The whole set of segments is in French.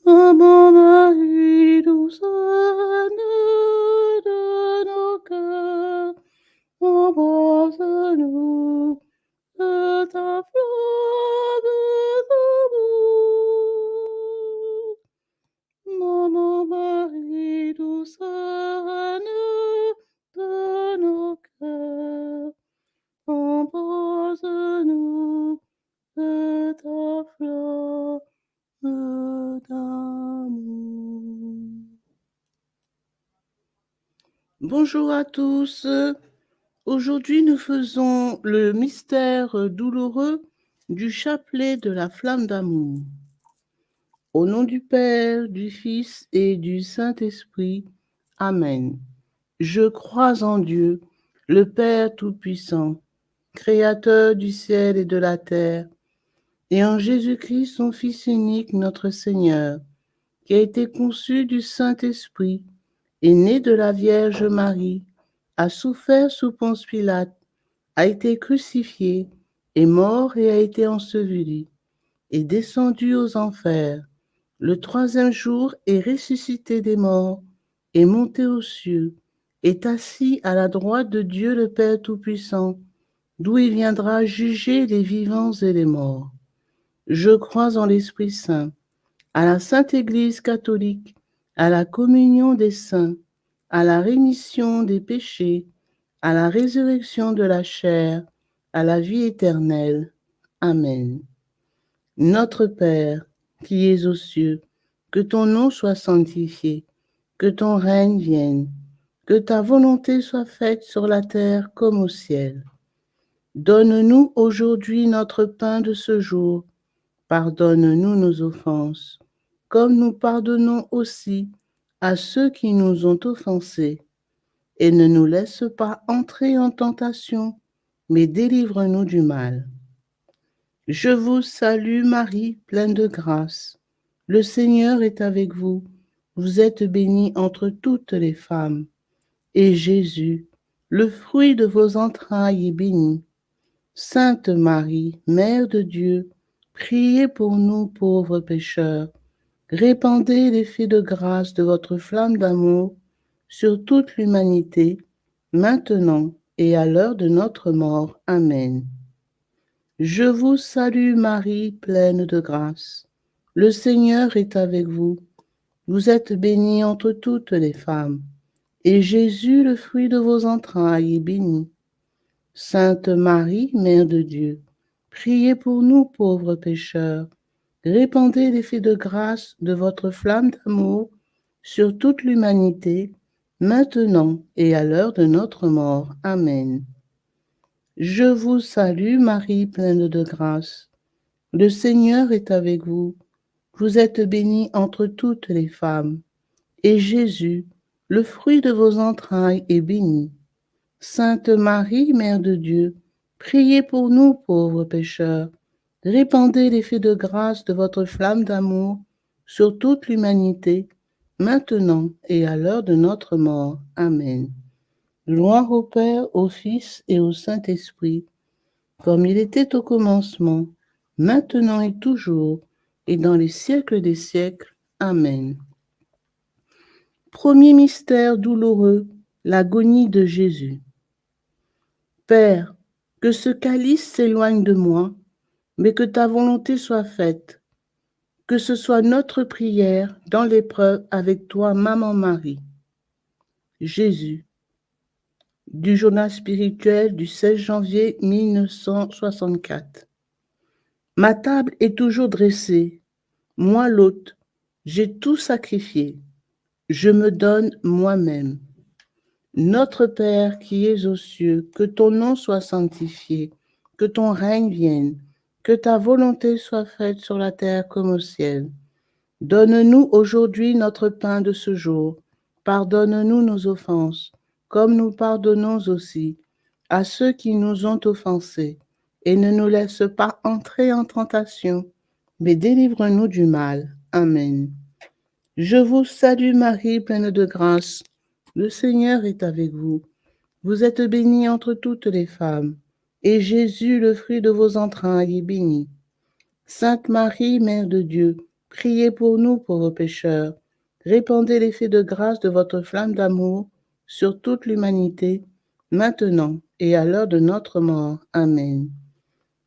Ô mon Marie, douce de nos cœurs, embrasse-nous de ta flamme d'amour. Mon Marie, douce de nos cœurs, embrasse-nous de ta flamme d'amour. Bonjour à tous. Aujourd'hui, nous faisons le mystère douloureux du chapelet de la flamme d'amour. Au nom du Père, du Fils et du Saint-Esprit. Amen. Je crois en Dieu, le Père Tout-Puissant, Créateur du ciel et de la terre, et en Jésus-Christ, son Fils unique, notre Seigneur, qui a été conçu du Saint-Esprit, est né de la Vierge Marie, a souffert sous Ponce Pilate, a été crucifié, est mort et a été enseveli, est descendu aux enfers. Le troisième jour est ressuscité des morts, est monté aux cieux, est assis à la droite de Dieu le Père Tout-Puissant, d'où il viendra juger les vivants et les morts. Je crois en l'Esprit Saint, à la Sainte Église catholique, à la communion des saints, à la rémission des péchés, à la résurrection de la chair, à la vie éternelle. Amen. Notre Père, qui es aux cieux, que ton nom soit sanctifié, que ton règne vienne, que ta volonté soit faite sur la terre comme au ciel. Donne-nous aujourd'hui notre pain de ce jour. Pardonne-nous nos offenses, comme nous pardonnons aussi à ceux qui nous ont offensés. Et ne nous laisse pas entrer en tentation, mais délivre-nous du mal. Je vous salue Marie, pleine de grâce. Le Seigneur est avec vous. Vous êtes bénie entre toutes les femmes. Et Jésus, le fruit de vos entrailles, est béni. Sainte Marie, Mère de Dieu, priez pour nous pauvres pécheurs. Répandez l'effet de grâce de votre flamme d'amour sur toute l'humanité, maintenant et à l'heure de notre mort. Amen. Je vous salue Marie, pleine de grâce. Le Seigneur est avec vous. Vous êtes bénie entre toutes les femmes, et Jésus, le fruit de vos entrailles, est béni. Sainte Marie, Mère de Dieu, priez pour nous pauvres pécheurs. Répandez l'effet de grâce de votre flamme d'amour sur toute l'humanité, maintenant et à l'heure de notre mort. Amen. Je vous salue Marie, pleine de grâce. Le Seigneur est avec vous. Vous êtes bénie entre toutes les femmes, et Jésus, le fruit de vos entrailles, est béni. Sainte Marie, Mère de Dieu, priez pour nous pauvres pécheurs. Répandez l'effet de grâce de votre flamme d'amour sur toute l'humanité, maintenant et à l'heure de notre mort. Amen. Gloire au Père, au Fils et au Saint-Esprit, comme il était au commencement, maintenant et toujours, et dans les siècles des siècles. Amen. Premier mystère douloureux, l'agonie de Jésus. Père, que ce calice s'éloigne de moi, mais que ta volonté soit faite. Que ce soit notre prière dans l'épreuve avec toi, Maman Marie. Jésus, du journal spirituel du 16 janvier 1964. Ma table est toujours dressée. Moi, l'hôte, j'ai tout sacrifié. Je me donne moi-même. Notre Père qui es aux cieux, que ton nom soit sanctifié, que ton règne vienne, que ta volonté soit faite sur la terre comme au ciel. Donne-nous aujourd'hui notre pain de ce jour. Pardonne-nous nos offenses, comme nous pardonnons aussi à ceux qui nous ont offensés. Et ne nous laisse pas entrer en tentation, mais délivre-nous du mal. Amen. Je vous salue Marie, pleine de grâce. Le Seigneur est avec vous. Vous êtes bénie entre toutes les femmes, et Jésus, le fruit de vos entrailles, est béni. Sainte Marie, Mère de Dieu, priez pour nous pauvres pécheurs. Répandez l'effet de grâce de votre flamme d'amour sur toute l'humanité, maintenant et à l'heure de notre mort. Amen.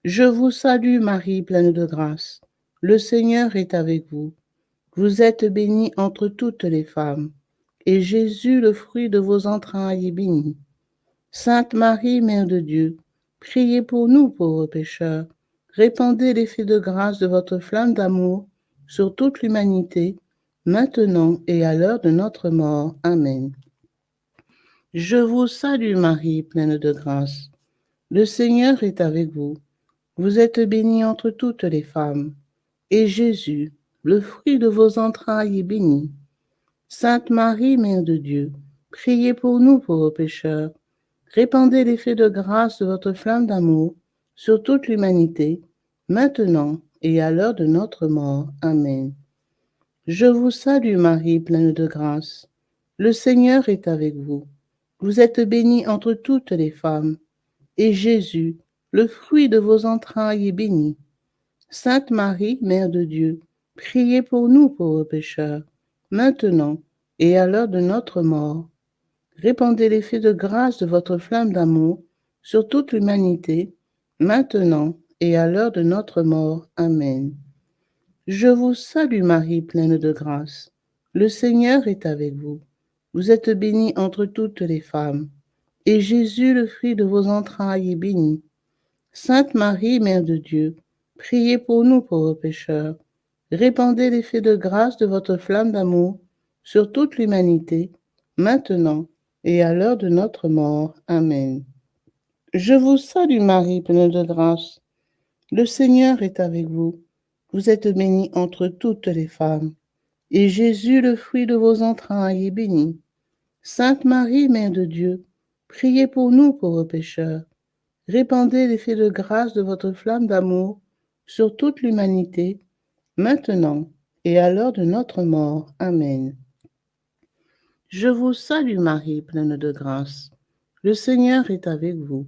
Je vous salue Marie, pleine de grâce. Le Seigneur est avec vous. Vous êtes bénie entre toutes les femmes, et Jésus, le fruit de vos entrailles, est béni. Sainte Marie, Mère de Dieu, priez pour nous pauvres pécheurs. Répandez l'effet de grâce de votre flamme d'amour sur toute l'humanité, maintenant et à l'heure de notre mort. Amen. Je vous salue Marie, pleine de grâce. Le Seigneur est avec vous. Vous êtes bénie entre toutes les femmes, et Jésus, le fruit de vos entrailles, est béni. Sainte Marie, Mère de Dieu, priez pour nous pauvres pécheurs. Répandez l'effet de grâce de votre flamme d'amour sur toute l'humanité, maintenant et à l'heure de notre mort. Amen. Je vous salue Marie, pleine de grâce. Le Seigneur est avec vous. Vous êtes bénie entre toutes les femmes, et Jésus, le fruit de vos entrailles, est béni. Sainte Marie, Mère de Dieu, priez pour nous pauvres pécheurs, maintenant et à l'heure de notre mort. Répandez l'effet de grâce de votre flamme d'amour sur toute l'humanité, maintenant et à l'heure de notre mort. Amen. Je vous salue Marie, pleine de grâce. Le Seigneur est avec vous. Vous êtes bénie entre toutes les femmes, et Jésus, le fruit de vos entrailles, est béni. Sainte Marie, Mère de Dieu, priez pour nous pauvres pécheurs. Répandez l'effet de grâce de votre flamme d'amour sur toute l'humanité, maintenant et à l'heure de notre mort. Amen. Je vous salue Marie, pleine de grâce. Le Seigneur est avec vous. Vous êtes bénie entre toutes les femmes, et Jésus, le fruit de vos entrailles, est béni. Sainte Marie, Mère de Dieu, priez pour nous pauvres pécheurs. Répandez l'effet de grâce de votre flamme d'amour sur toute l'humanité, maintenant et à l'heure de notre mort. Amen. Je vous salue Marie, pleine de grâce. Le Seigneur est avec vous.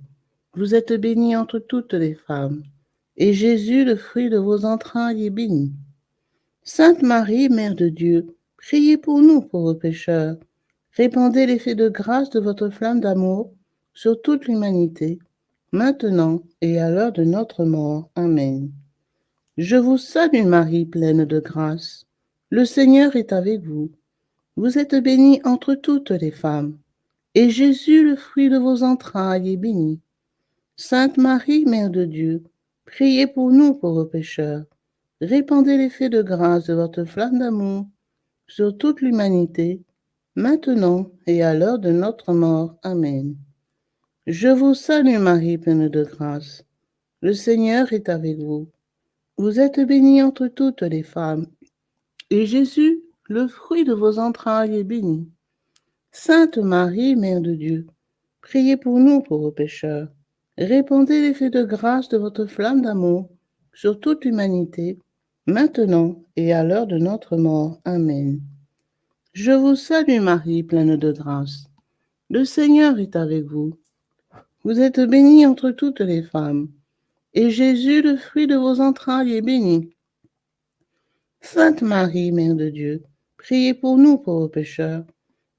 Vous êtes bénie entre toutes les femmes, et Jésus, le fruit de vos entrailles, est béni. Sainte Marie, Mère de Dieu, priez pour nous pauvres pécheurs. Répandez l'effet de grâce de votre flamme d'amour sur toute l'humanité, maintenant et à l'heure de notre mort. Amen. Je vous salue Marie, pleine de grâce. Le Seigneur est avec vous. Vous êtes bénie entre toutes les femmes, et Jésus, le fruit de vos entrailles, est béni. Sainte Marie, Mère de Dieu, priez pour nous pauvres pécheurs. Répandez l'effet de grâce de votre flamme d'amour sur toute l'humanité, maintenant et à l'heure de notre mort. Amen. Je vous salue Marie, pleine de grâce. Le Seigneur est avec vous. Vous êtes bénie entre toutes les femmes, et Jésus, le fruit de vos entrailles, est béni. Sainte Marie, Mère de Dieu, priez pour nous pauvres pécheurs. Répandez l'effet de grâce de votre flamme d'amour sur toute l'humanité, maintenant et à l'heure de notre mort. Amen. Je vous salue Marie, pleine de grâce. Le Seigneur est avec vous. Vous êtes bénie entre toutes les femmes, et Jésus, le fruit de vos entrailles, est béni. Sainte Marie, Mère de Dieu, priez pour nous pauvres pécheurs.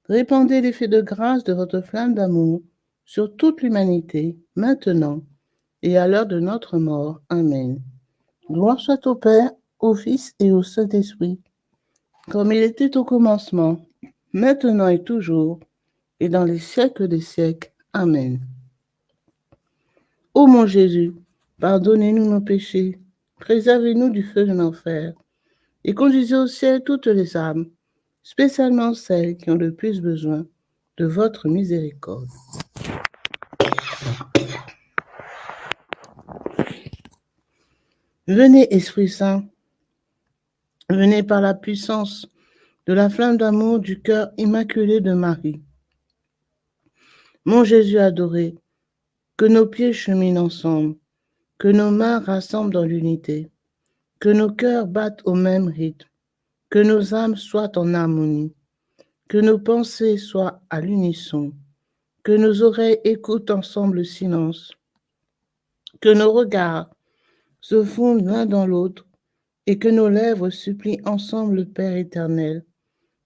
Répandez l'effet de grâce de votre flamme d'amour sur toute l'humanité, maintenant et à l'heure de notre mort. Amen. Gloire soit au Père, au Fils et au Saint-Esprit, comme il était au commencement, maintenant et toujours, et dans les siècles des siècles. Amen. Ô mon Jésus, pardonnez-nous nos péchés, préservez-nous du feu de l'enfer, et conduisez au ciel toutes les âmes, spécialement celles qui ont le plus besoin de votre miséricorde. Venez, Esprit Saint, venez par la puissance de la flamme d'amour du cœur immaculé de Marie. Mon Jésus adoré, que nos pieds cheminent ensemble, que nos mains rassemblent dans l'unité, que nos cœurs battent au même rythme, que nos âmes soient en harmonie, que nos pensées soient à l'unisson, que nos oreilles écoutent ensemble le silence, que nos regards se fondent l'un dans l'autre, et que nos lèvres supplient ensemble le Père éternel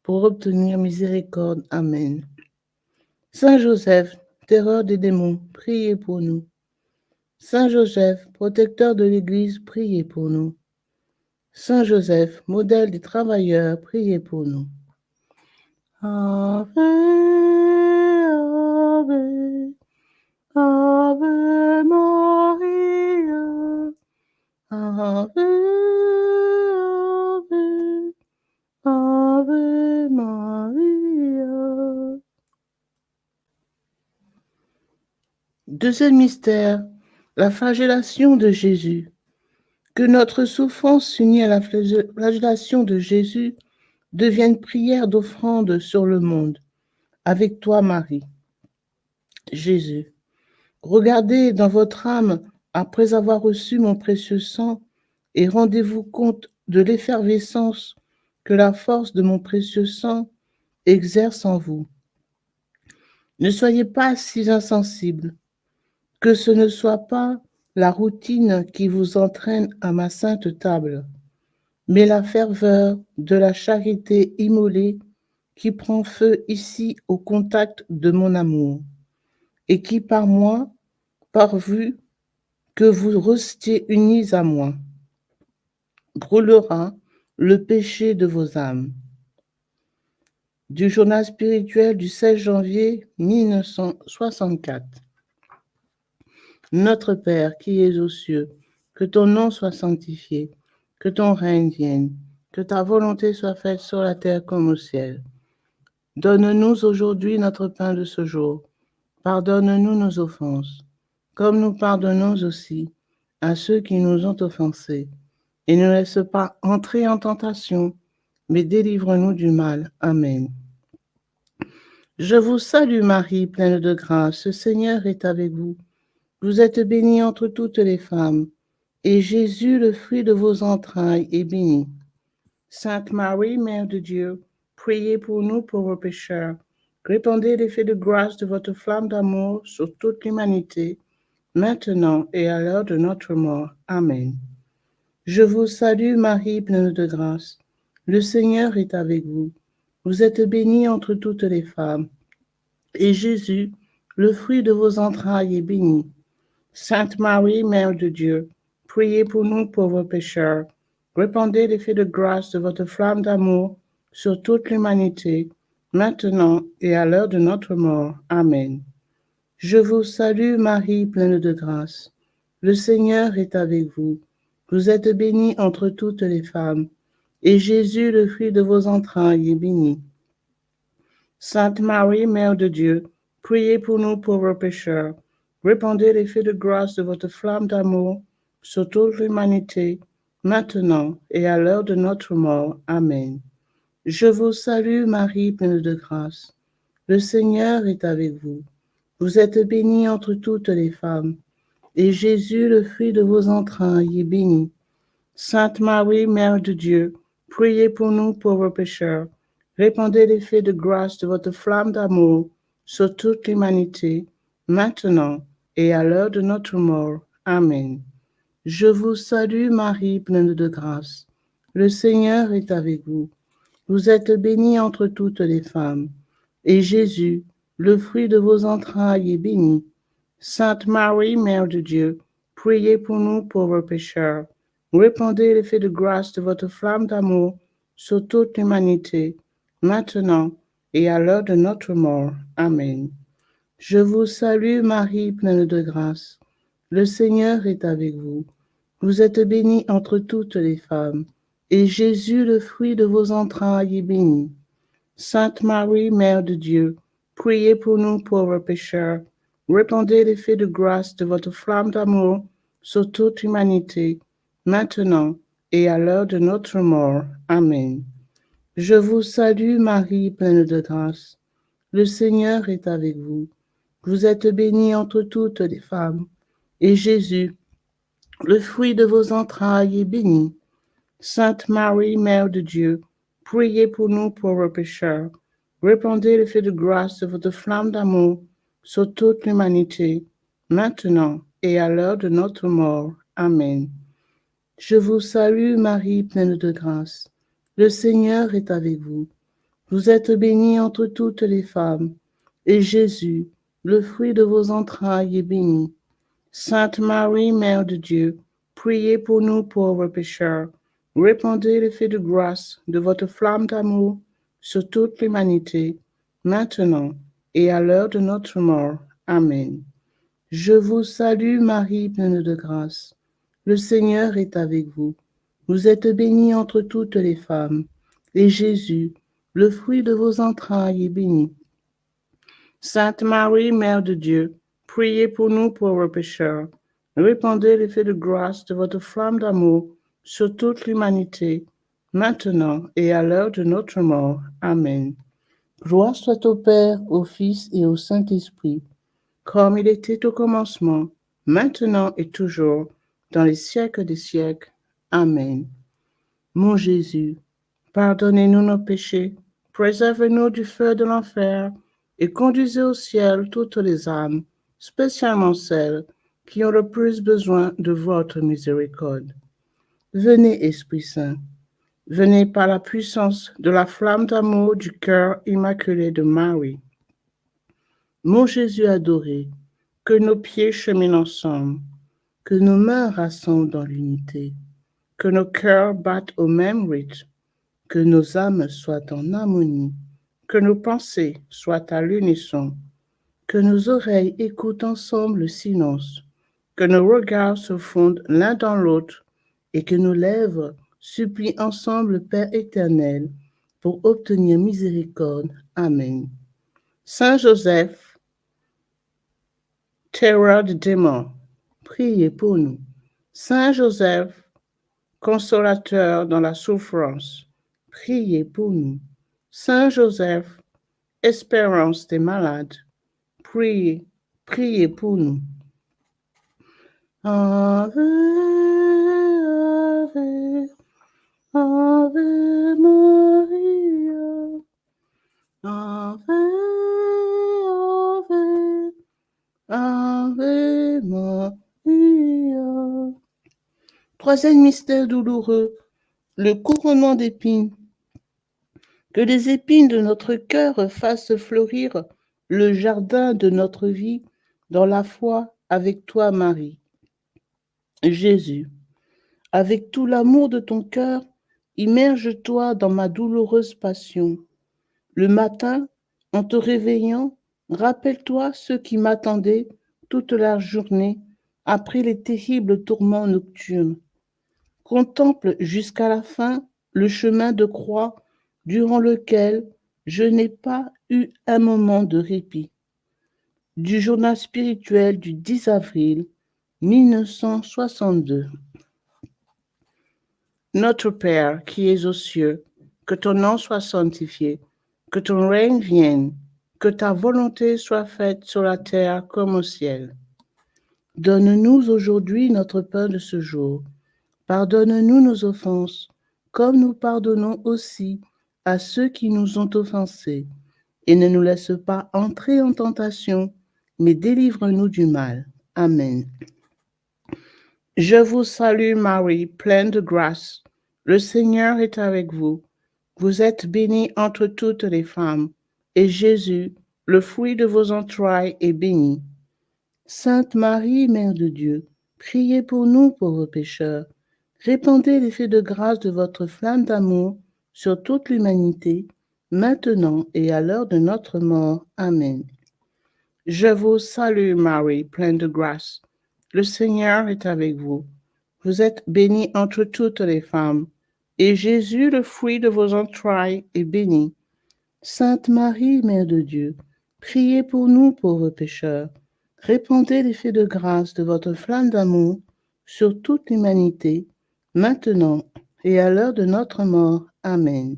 pour obtenir miséricorde. Amen. Saint Joseph, terreur des démons, priez pour nous. Saint Joseph, protecteur de l'Église, priez pour nous. Saint Joseph, modèle des travailleurs, priez pour nous. Ave, Ave, Ave Maria, Ave, Ave, Ave Maria. Deuxième mystère, la flagellation de Jésus. Que notre souffrance unie à la flagellation de Jésus devienne prière d'offrande sur le monde. Avec toi, Marie. Jésus, regardez dans votre âme après avoir reçu mon précieux sang et rendez-vous compte de l'effervescence que la force de mon précieux sang exerce en vous. Ne soyez pas si insensibles, que ce ne soit pas la routine qui vous entraîne à ma sainte table, mais la ferveur de la charité immolée qui prend feu ici au contact de mon amour, et qui par moi, pourvu que vous restiez unis à moi, brûlera le péché de vos âmes. Du journal spirituel du 16 janvier 1964. Notre Père qui es aux cieux, que ton nom soit sanctifié, que ton règne vienne, que ta volonté soit faite sur la terre comme au ciel. Donne-nous aujourd'hui notre pain de ce jour. Pardonne-nous nos offenses, comme nous pardonnons aussi à ceux qui nous ont offensés. Et ne laisse pas entrer en tentation, mais délivre-nous du mal. Amen. Je vous salue Marie, pleine de grâce, le Seigneur est avec vous. Vous êtes bénie entre toutes les femmes, et Jésus, le fruit de vos entrailles, est béni. Sainte Marie, Mère de Dieu, priez pour nous pauvres pécheurs. Répandez l'effet de grâce de votre flamme d'amour sur toute l'humanité, maintenant et à l'heure de notre mort. Amen. Je vous salue Marie, pleine de grâce. Le Seigneur est avec vous. Vous êtes bénie entre toutes les femmes, et Jésus, le fruit de vos entrailles, est béni. Sainte Marie, Mère de Dieu, priez pour nous pauvres pécheurs. Répandez l'effet de grâce de votre flamme d'amour sur toute l'humanité, maintenant et à l'heure de notre mort. Amen. Je vous salue Marie, pleine de grâce. Le Seigneur est avec vous. Vous êtes bénie entre toutes les femmes, et Jésus, le fruit de vos entrailles, est béni. Sainte Marie, Mère de Dieu, priez pour nous pauvres pécheurs. Répandez l'effet de grâce de votre flamme d'amour sur toute l'humanité, maintenant et à l'heure de notre mort. Amen. Je vous salue Marie, pleine de grâce. Le Seigneur est avec vous. Vous êtes bénie entre toutes les femmes, et Jésus, le fruit de vos entrailles, est béni. Sainte Marie, Mère de Dieu, priez pour nous pauvres pécheurs. Répandez l'effet de grâce de votre flamme d'amour sur toute l'humanité, maintenant et à l'heure de notre mort. Amen. Je vous salue Marie, pleine de grâce. Le Seigneur est avec vous. Vous êtes bénie entre toutes les femmes, et Jésus, le fruit de vos entrailles, est béni. Sainte Marie, Mère de Dieu, priez pour nous pauvres pécheurs. Répandez l'effet de grâce de votre flamme d'amour sur toute l'humanité, maintenant et à l'heure de notre mort. Amen. Je vous salue Marie, pleine de grâce. Le Seigneur est avec vous. Vous êtes bénie entre toutes les femmes, et Jésus, le fruit de vos entrailles, est béni. Sainte Marie, Mère de Dieu, priez pour nous pauvres pécheurs. Répandez l'effet de grâce de votre flamme d'amour sur toute l'humanité, maintenant et à l'heure de notre mort. Amen. Je vous salue Marie, pleine de grâce. Le Seigneur est avec vous. Vous êtes bénie entre toutes les femmes, et Jésus, le fruit de vos entrailles, est béni. Sainte Marie, Mère de Dieu, priez pour nous pauvres pécheurs. Répandez l'effet de grâce de votre flamme d'amour sur toute l'humanité, maintenant et à l'heure de notre mort. Amen. Je vous salue Marie, pleine de grâce. Le Seigneur est avec vous. Vous êtes bénie entre toutes les femmes, et Jésus, le fruit de vos entrailles, est béni. Sainte Marie, Mère de Dieu, priez pour nous pauvres pécheurs. Répandez l'effet de grâce de votre flamme d'amour sur toute l'humanité, maintenant et à l'heure de notre mort. Amen. Je vous salue Marie, pleine de grâce. Le Seigneur est avec vous. Vous êtes bénie entre toutes les femmes, et Jésus, le fruit de vos entrailles, est béni. Sainte Marie, Mère de Dieu, priez pour nous pauvres pécheurs. Répandez l'effet de grâce de votre flamme d'amour sur toute l'humanité, maintenant et à l'heure de notre mort. Amen. Gloire soit au Père, au Fils et au Saint-Esprit, comme il était au commencement, maintenant et toujours, dans les siècles des siècles. Amen. Mon Jésus, pardonnez-nous nos péchés, préservez-nous du feu de l'enfer, et conduisez au ciel toutes les âmes, spécialement celles qui ont le plus besoin de votre miséricorde. Venez, Esprit Saint, venez par la puissance de la flamme d'amour du cœur immaculé de Marie. Mon Jésus adoré, que nos pieds cheminent ensemble, que nos mains rassemblent dans l'unité, que nos cœurs battent au même rythme, que nos âmes soient en harmonie, que nos pensées soient à l'unisson, que nos oreilles écoutent ensemble le silence, que nos regards se fondent l'un dans l'autre et que nos lèvres supplient ensemble le Père éternel pour obtenir miséricorde. Amen. Saint Joseph, terreur des démons, priez pour nous. Saint Joseph, consolateur dans la souffrance, priez pour nous. Saint Joseph, espérance des malades, priez, priez pour nous. Ave, Ave, Ave Maria, Ave, Ave, Ave Maria. Troisième mystère douloureux, le couronnement d'épines. Que les épines de notre cœur fassent fleurir le jardin de notre vie dans la foi avec toi, Marie. Jésus, avec tout l'amour de ton cœur, immerge-toi dans ma douloureuse passion. Le matin, en te réveillant, rappelle-toi ceux qui m'attendaient toute la journée après les terribles tourments nocturnes. Contemple jusqu'à la fin le chemin de croix durant lequel je n'ai pas eu un moment de répit. Du journal spirituel du 10 avril 1962. Notre Père qui es aux cieux, que ton nom soit sanctifié, que ton règne vienne, que ta volonté soit faite sur la terre comme au ciel. Donne-nous aujourd'hui notre pain de ce jour. Pardonne-nous nos offenses, comme nous pardonnons aussi à ceux qui nous ont offensés. Et ne nous laisse pas entrer en tentation, mais délivre-nous du mal. Amen. Je vous salue Marie, pleine de grâce. Le Seigneur est avec vous. Vous êtes bénie entre toutes les femmes, et Jésus, le fruit de vos entrailles, est béni. Sainte Marie, Mère de Dieu, priez pour nous pauvres pécheurs. Répandez l'effet de grâce de votre flamme d'amour sur toute l'humanité, maintenant et à l'heure de notre mort. Amen. Je vous salue Marie, pleine de grâce. Le Seigneur est avec vous. Vous êtes bénie entre toutes les femmes, et Jésus, le fruit de vos entrailles, est béni. Sainte Marie, Mère de Dieu, priez pour nous pauvres pécheurs. Répandez l'effet de grâce de votre flamme d'amour sur toute l'humanité, maintenant et à l'heure de notre mort. Amen.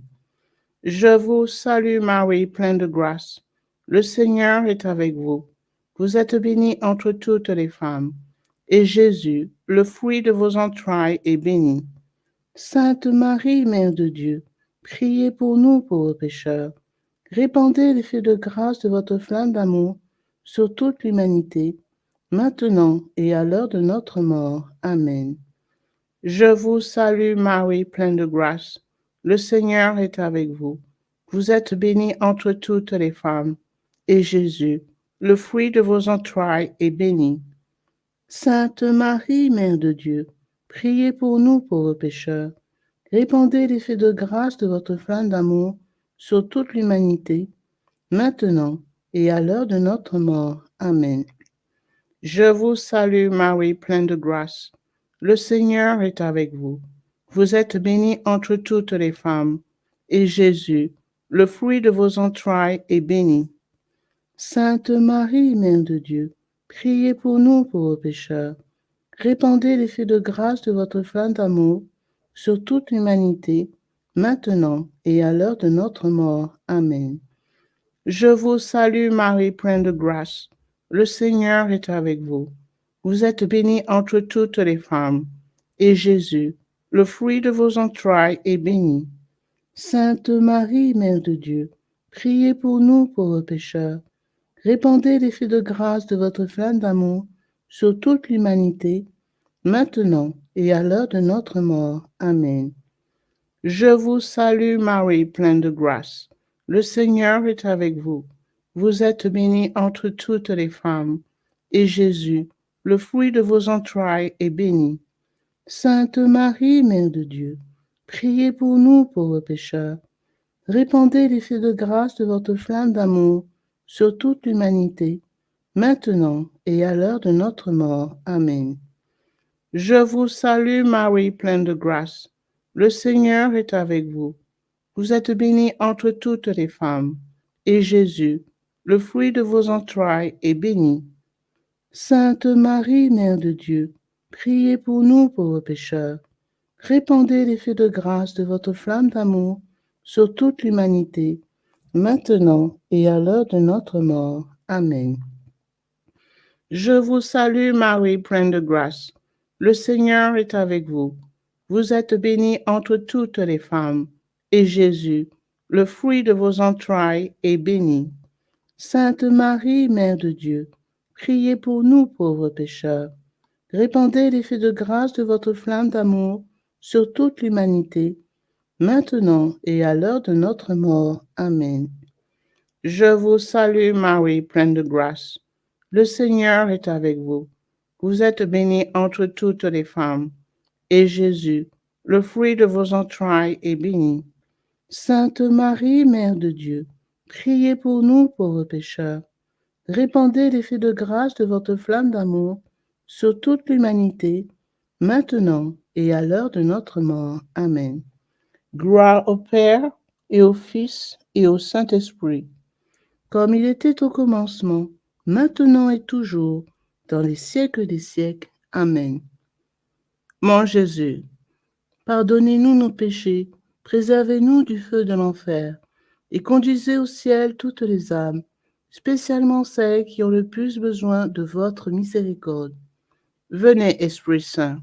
Je vous salue Marie, pleine de grâce. Le Seigneur est avec vous. Vous êtes bénie entre toutes les femmes, et Jésus, le fruit de vos entrailles, est béni. Sainte Marie, Mère de Dieu, priez pour nous pauvres pécheurs. Répandez l'effet de grâce de votre flamme d'amour sur toute l'humanité, maintenant et à l'heure de notre mort. Amen. Je vous salue Marie, pleine de grâce. Le Seigneur est avec vous. Vous êtes bénie entre toutes les femmes, et Jésus, le fruit de vos entrailles, est béni. Sainte Marie, Mère de Dieu, priez pour nous pauvres pécheurs. Répandez l'effet de grâce de votre flamme d'amour sur toute l'humanité, maintenant et à l'heure de notre mort. Amen. Je vous salue Marie, pleine de grâce. Le Seigneur est avec vous. Vous êtes bénie entre toutes les femmes, et Jésus, le fruit de vos entrailles, est béni. Sainte Marie, Mère de Dieu, priez pour nous pauvres pécheurs. Répandez l'effet de grâce de votre flamme d'amour sur toute l'humanité, maintenant et à l'heure de notre mort. Amen. Je vous salue Marie, pleine de grâce. Le Seigneur est avec vous. Vous êtes bénie entre toutes les femmes, et Jésus, le fruit de vos entrailles, est béni. Sainte Marie, Mère de Dieu, priez pour nous pauvres pécheurs. Répandez l'effet de grâce de votre flamme d'amour sur toute l'humanité, maintenant et à l'heure de notre mort. Amen. Je vous salue Marie, pleine de grâce. Le Seigneur est avec vous. Vous êtes bénie entre toutes les femmes, et Jésus, le fruit de vos entrailles, est béni. Sainte Marie, Mère de Dieu, priez pour nous pauvres pécheurs. Répandez l'effet de grâce de votre flamme d'amour sur toute l'humanité, maintenant et à l'heure de notre mort. Amen. Je vous salue Marie, pleine de grâce. Le Seigneur est avec vous. Vous êtes bénie entre toutes les femmes, et Jésus, le fruit de vos entrailles, est béni. Sainte Marie, Mère de Dieu, priez pour nous pauvres pécheurs. Répandez l'effet de grâce de votre flamme d'amour sur toute l'humanité, maintenant et à l'heure de notre mort. Amen. Je vous salue Marie, pleine de grâce. Le Seigneur est avec vous. Vous êtes bénie entre toutes les femmes, et Jésus, le fruit de vos entrailles, est béni. Sainte Marie, Mère de Dieu, priez pour nous pauvres pécheurs. Répandez l'effet de grâce de votre flamme d'amour sur toute l'humanité, maintenant et à l'heure de notre mort. Amen. Je vous salue Marie, pleine de grâce. Le Seigneur est avec vous. Vous êtes bénie entre toutes les femmes, et Jésus, le fruit de vos entrailles, est béni. Sainte Marie, Mère de Dieu, priez pour nous pauvres pécheurs. Répandez l'effet de grâce de votre flamme d'amour sur toute l'humanité, maintenant et à l'heure de notre mort. Amen. Gloire au Père, et au Fils, et au Saint-Esprit, comme il était au commencement, maintenant et toujours, dans les siècles des siècles. Amen. Mon Jésus, pardonnez-nous nos péchés, préservez-nous du feu de l'enfer, et conduisez au ciel toutes les âmes, spécialement celles qui ont le plus besoin de votre miséricorde. Venez, Esprit Saint,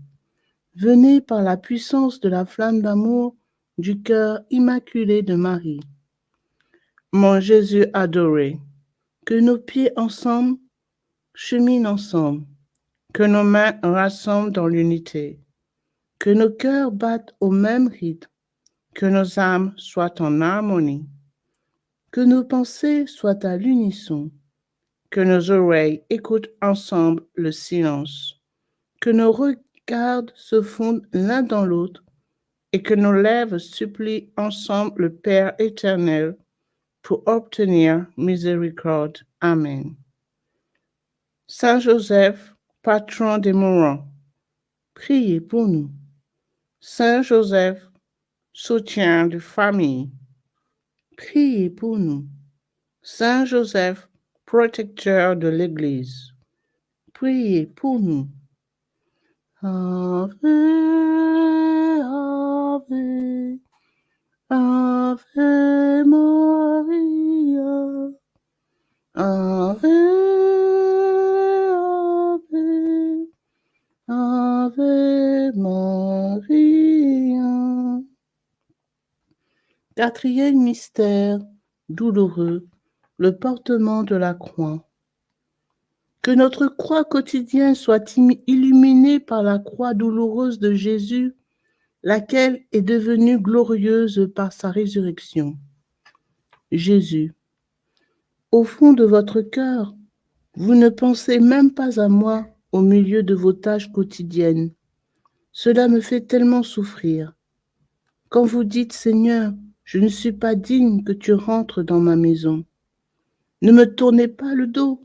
venez par la puissance de la flamme d'amour du cœur immaculé de Marie. Mon Jésus adoré, que nos pieds ensemble cheminent ensemble, que nos mains rassemblent dans l'unité, que nos cœurs battent au même rythme, que nos âmes soient en harmonie, que nos pensées soient à l'unisson, que nos oreilles écoutent ensemble le silence, que nos regards se fondent l'un dans l'autre et que nos lèvres supplient ensemble le Père éternel pour obtenir miséricorde. Amen. Saint Joseph, patron des mourants, priez pour nous. Saint Joseph, soutien de famille, priez pour nous. Saint Joseph, protecteur de l'Église, priez pour nous. Ave, Ave, Ave Maria, Ave, Ave, Ave Maria. Quatrième mystère douloureux, le portement de la croix. Que notre croix quotidienne soit illuminée par la croix douloureuse de Jésus, laquelle est devenue glorieuse par sa résurrection. Jésus, au fond de votre cœur, vous ne pensez même pas à moi au milieu de vos tâches quotidiennes. Cela me fait tellement souffrir. Quand vous dites, Seigneur, je ne suis pas digne que tu rentres dans ma maison. Ne me tournez pas le dos,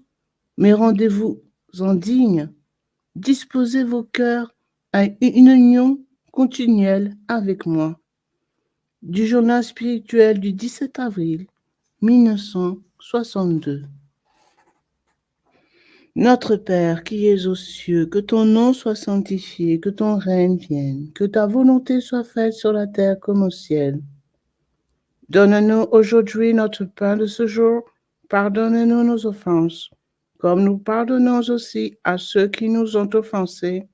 mais rendez-vous en digne. Disposez vos cœurs à une union continuelle avec moi. Du journal spirituel du 17 avril 1962. Notre Père qui es aux cieux, que ton nom soit sanctifié, que ton règne vienne, que ta volonté soit faite sur la terre comme au ciel. Donne-nous aujourd'hui notre pain de ce jour. Pardonne-nous nos offenses, comme nous pardonnons aussi à ceux qui nous ont offensés.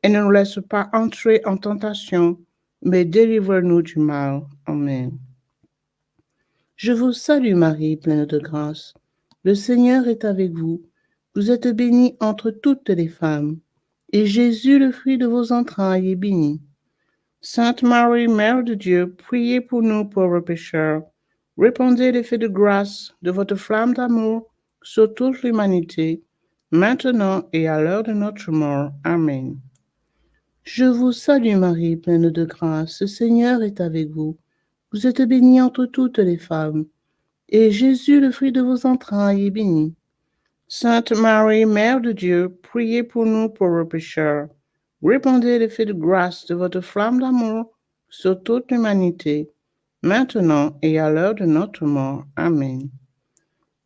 Et ne nous laisse pas entrer en tentation, mais délivre-nous du mal. Amen. Je vous salue Marie, pleine de grâce. Le Seigneur est avec vous. Vous êtes bénie entre toutes les femmes, et Jésus, le fruit de vos entrailles, est béni. Sainte Marie, Mère de Dieu, priez pour nous pauvres pécheurs. Répandez l'effet de grâce de votre flamme d'amour sur toute l'humanité, maintenant et à l'heure de notre mort. Amen. Je vous salue Marie, pleine de grâce, le Seigneur est avec vous. Vous êtes bénie entre toutes les femmes, et Jésus, le fruit de vos entrailles, est béni. Sainte Marie, Mère de Dieu, priez pour nous pauvres pécheurs. Répandez l'effet de grâce de votre flamme d'amour sur toute l'humanité, maintenant et à l'heure de notre mort. Amen.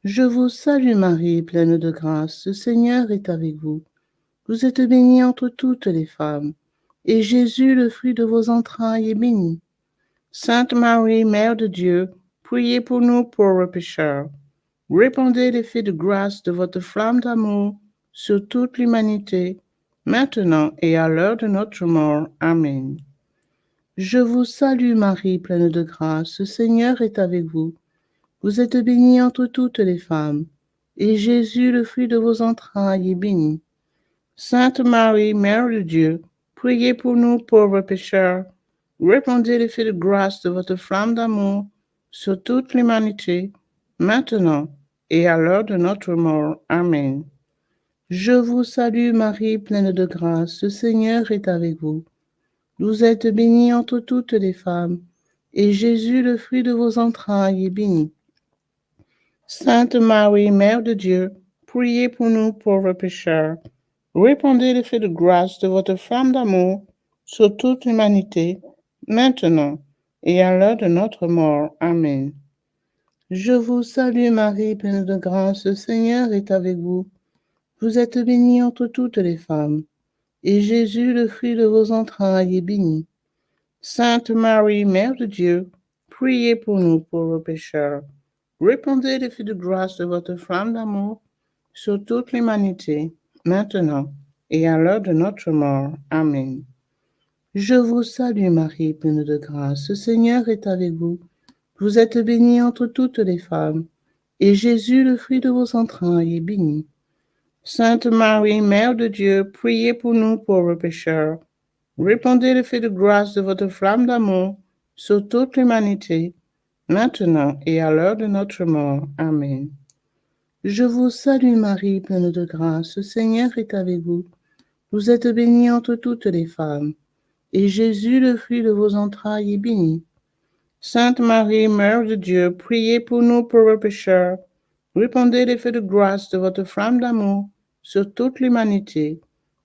Je vous salue Marie, pleine de grâce, le Seigneur est avec vous. Vous êtes bénie entre toutes les femmes, et Jésus, le fruit de vos entrailles, est béni. Sainte Marie, Mère de Dieu, priez pour nous pauvres pécheurs. Répandez l'effet de grâce de votre flamme d'amour sur toute l'humanité, maintenant et à l'heure de notre mort. Amen. Je vous salue Marie, pleine de grâce, le Seigneur est avec vous. Vous êtes bénie entre toutes les femmes, et Jésus, le fruit de vos entrailles, est béni. Sainte Marie, Mère de Dieu, priez pour nous pauvres pécheurs. Répandez l'effet de grâce de votre flamme d'amour sur toute l'humanité, maintenant et à l'heure de notre mort. Amen. Je vous salue Marie, pleine de grâce, le Seigneur est avec vous. Vous êtes bénie entre toutes les femmes, et Jésus, le fruit de vos entrailles, est béni. Sainte Marie, Mère de Dieu, priez pour nous pauvres pécheurs. Répandez l'effet de grâce de votre flamme d'amour sur toute l'humanité, maintenant et à l'heure de notre mort. Amen. Je vous salue Marie, pleine de grâce, le Seigneur est avec vous. Vous êtes bénie entre toutes les femmes, et Jésus, le fruit de vos entrailles, est béni. Sainte Marie, Mère de Dieu, priez pour nous pauvres pécheurs. Répandez l'effet de grâce de votre flamme d'amour sur toute l'humanité, maintenant et à l'heure de notre mort. Amen. Je vous salue Marie, pleine de grâce, le Seigneur est avec vous. Vous êtes bénie entre toutes les femmes, et Jésus, le fruit de vos entrailles, est béni. Sainte Marie, Mère de Dieu, priez pour nous pauvres pécheurs. Répandez l'effet de grâce de votre flamme d'amour sur toute l'humanité, maintenant et à l'heure de notre mort. Amen. Je vous salue Marie, pleine de grâce, le Seigneur est avec vous. Vous êtes bénie entre toutes les femmes, et Jésus, le fruit de vos entrailles, est béni. Sainte Marie, Mère de Dieu, priez pour nous pauvres pécheurs. Répandez l'effet de grâce de votre flamme d'amour sur toute l'humanité,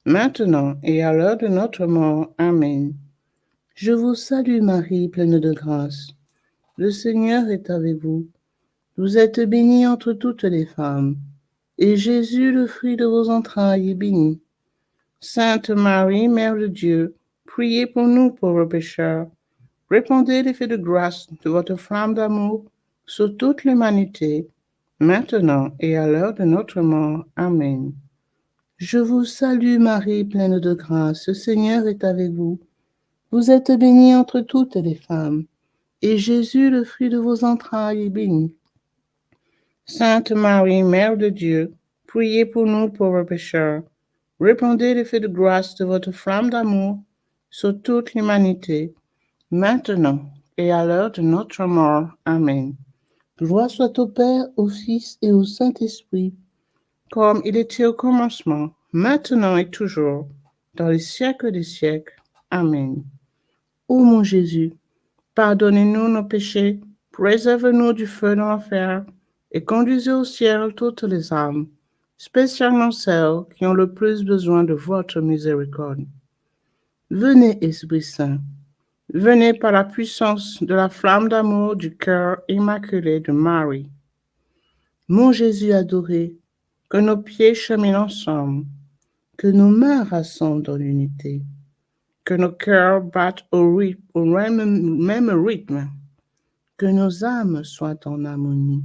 maintenant et à l'heure de notre mort. Amen. Je vous salue Marie, pleine de grâce. Le Seigneur est avec vous. Vous êtes bénie entre toutes les femmes, et Jésus, le fruit de vos entrailles, est béni. Sainte Marie, Mère de Dieu, priez pour nous pauvres pécheurs. Répandez l'effet de grâce de votre flamme d'amour sur toute l'humanité, maintenant et à l'heure de notre mort. Amen. Je vous salue Marie, pleine de grâce, le Seigneur est avec vous. Vous êtes bénie entre toutes les femmes, et Jésus, le fruit de vos entrailles, est béni. Sainte Marie, Mère de Dieu, priez pour nous pauvres pécheurs. Répandez l'effet de grâce de votre flamme d'amour sur toute l'humanité, maintenant et à l'heure de notre mort. Amen. Gloire soit au Père, au Fils et au Saint-Esprit, comme il était au commencement, maintenant et toujours, dans les siècles des siècles. Amen. Ô mon Jésus, pardonnez-nous nos péchés, préservez-nous du feu de l'enfer, et conduisez au ciel toutes les âmes, spécialement celles qui ont le plus besoin de votre miséricorde. Venez, Esprit Saint, venez par la puissance de la flamme d'amour du cœur immaculé de Marie. Mon Jésus adoré, que nos pieds cheminent ensemble, que nos mains rassemblent dans l'unité, que nos cœurs battent au même rythme, que nos âmes soient en harmonie,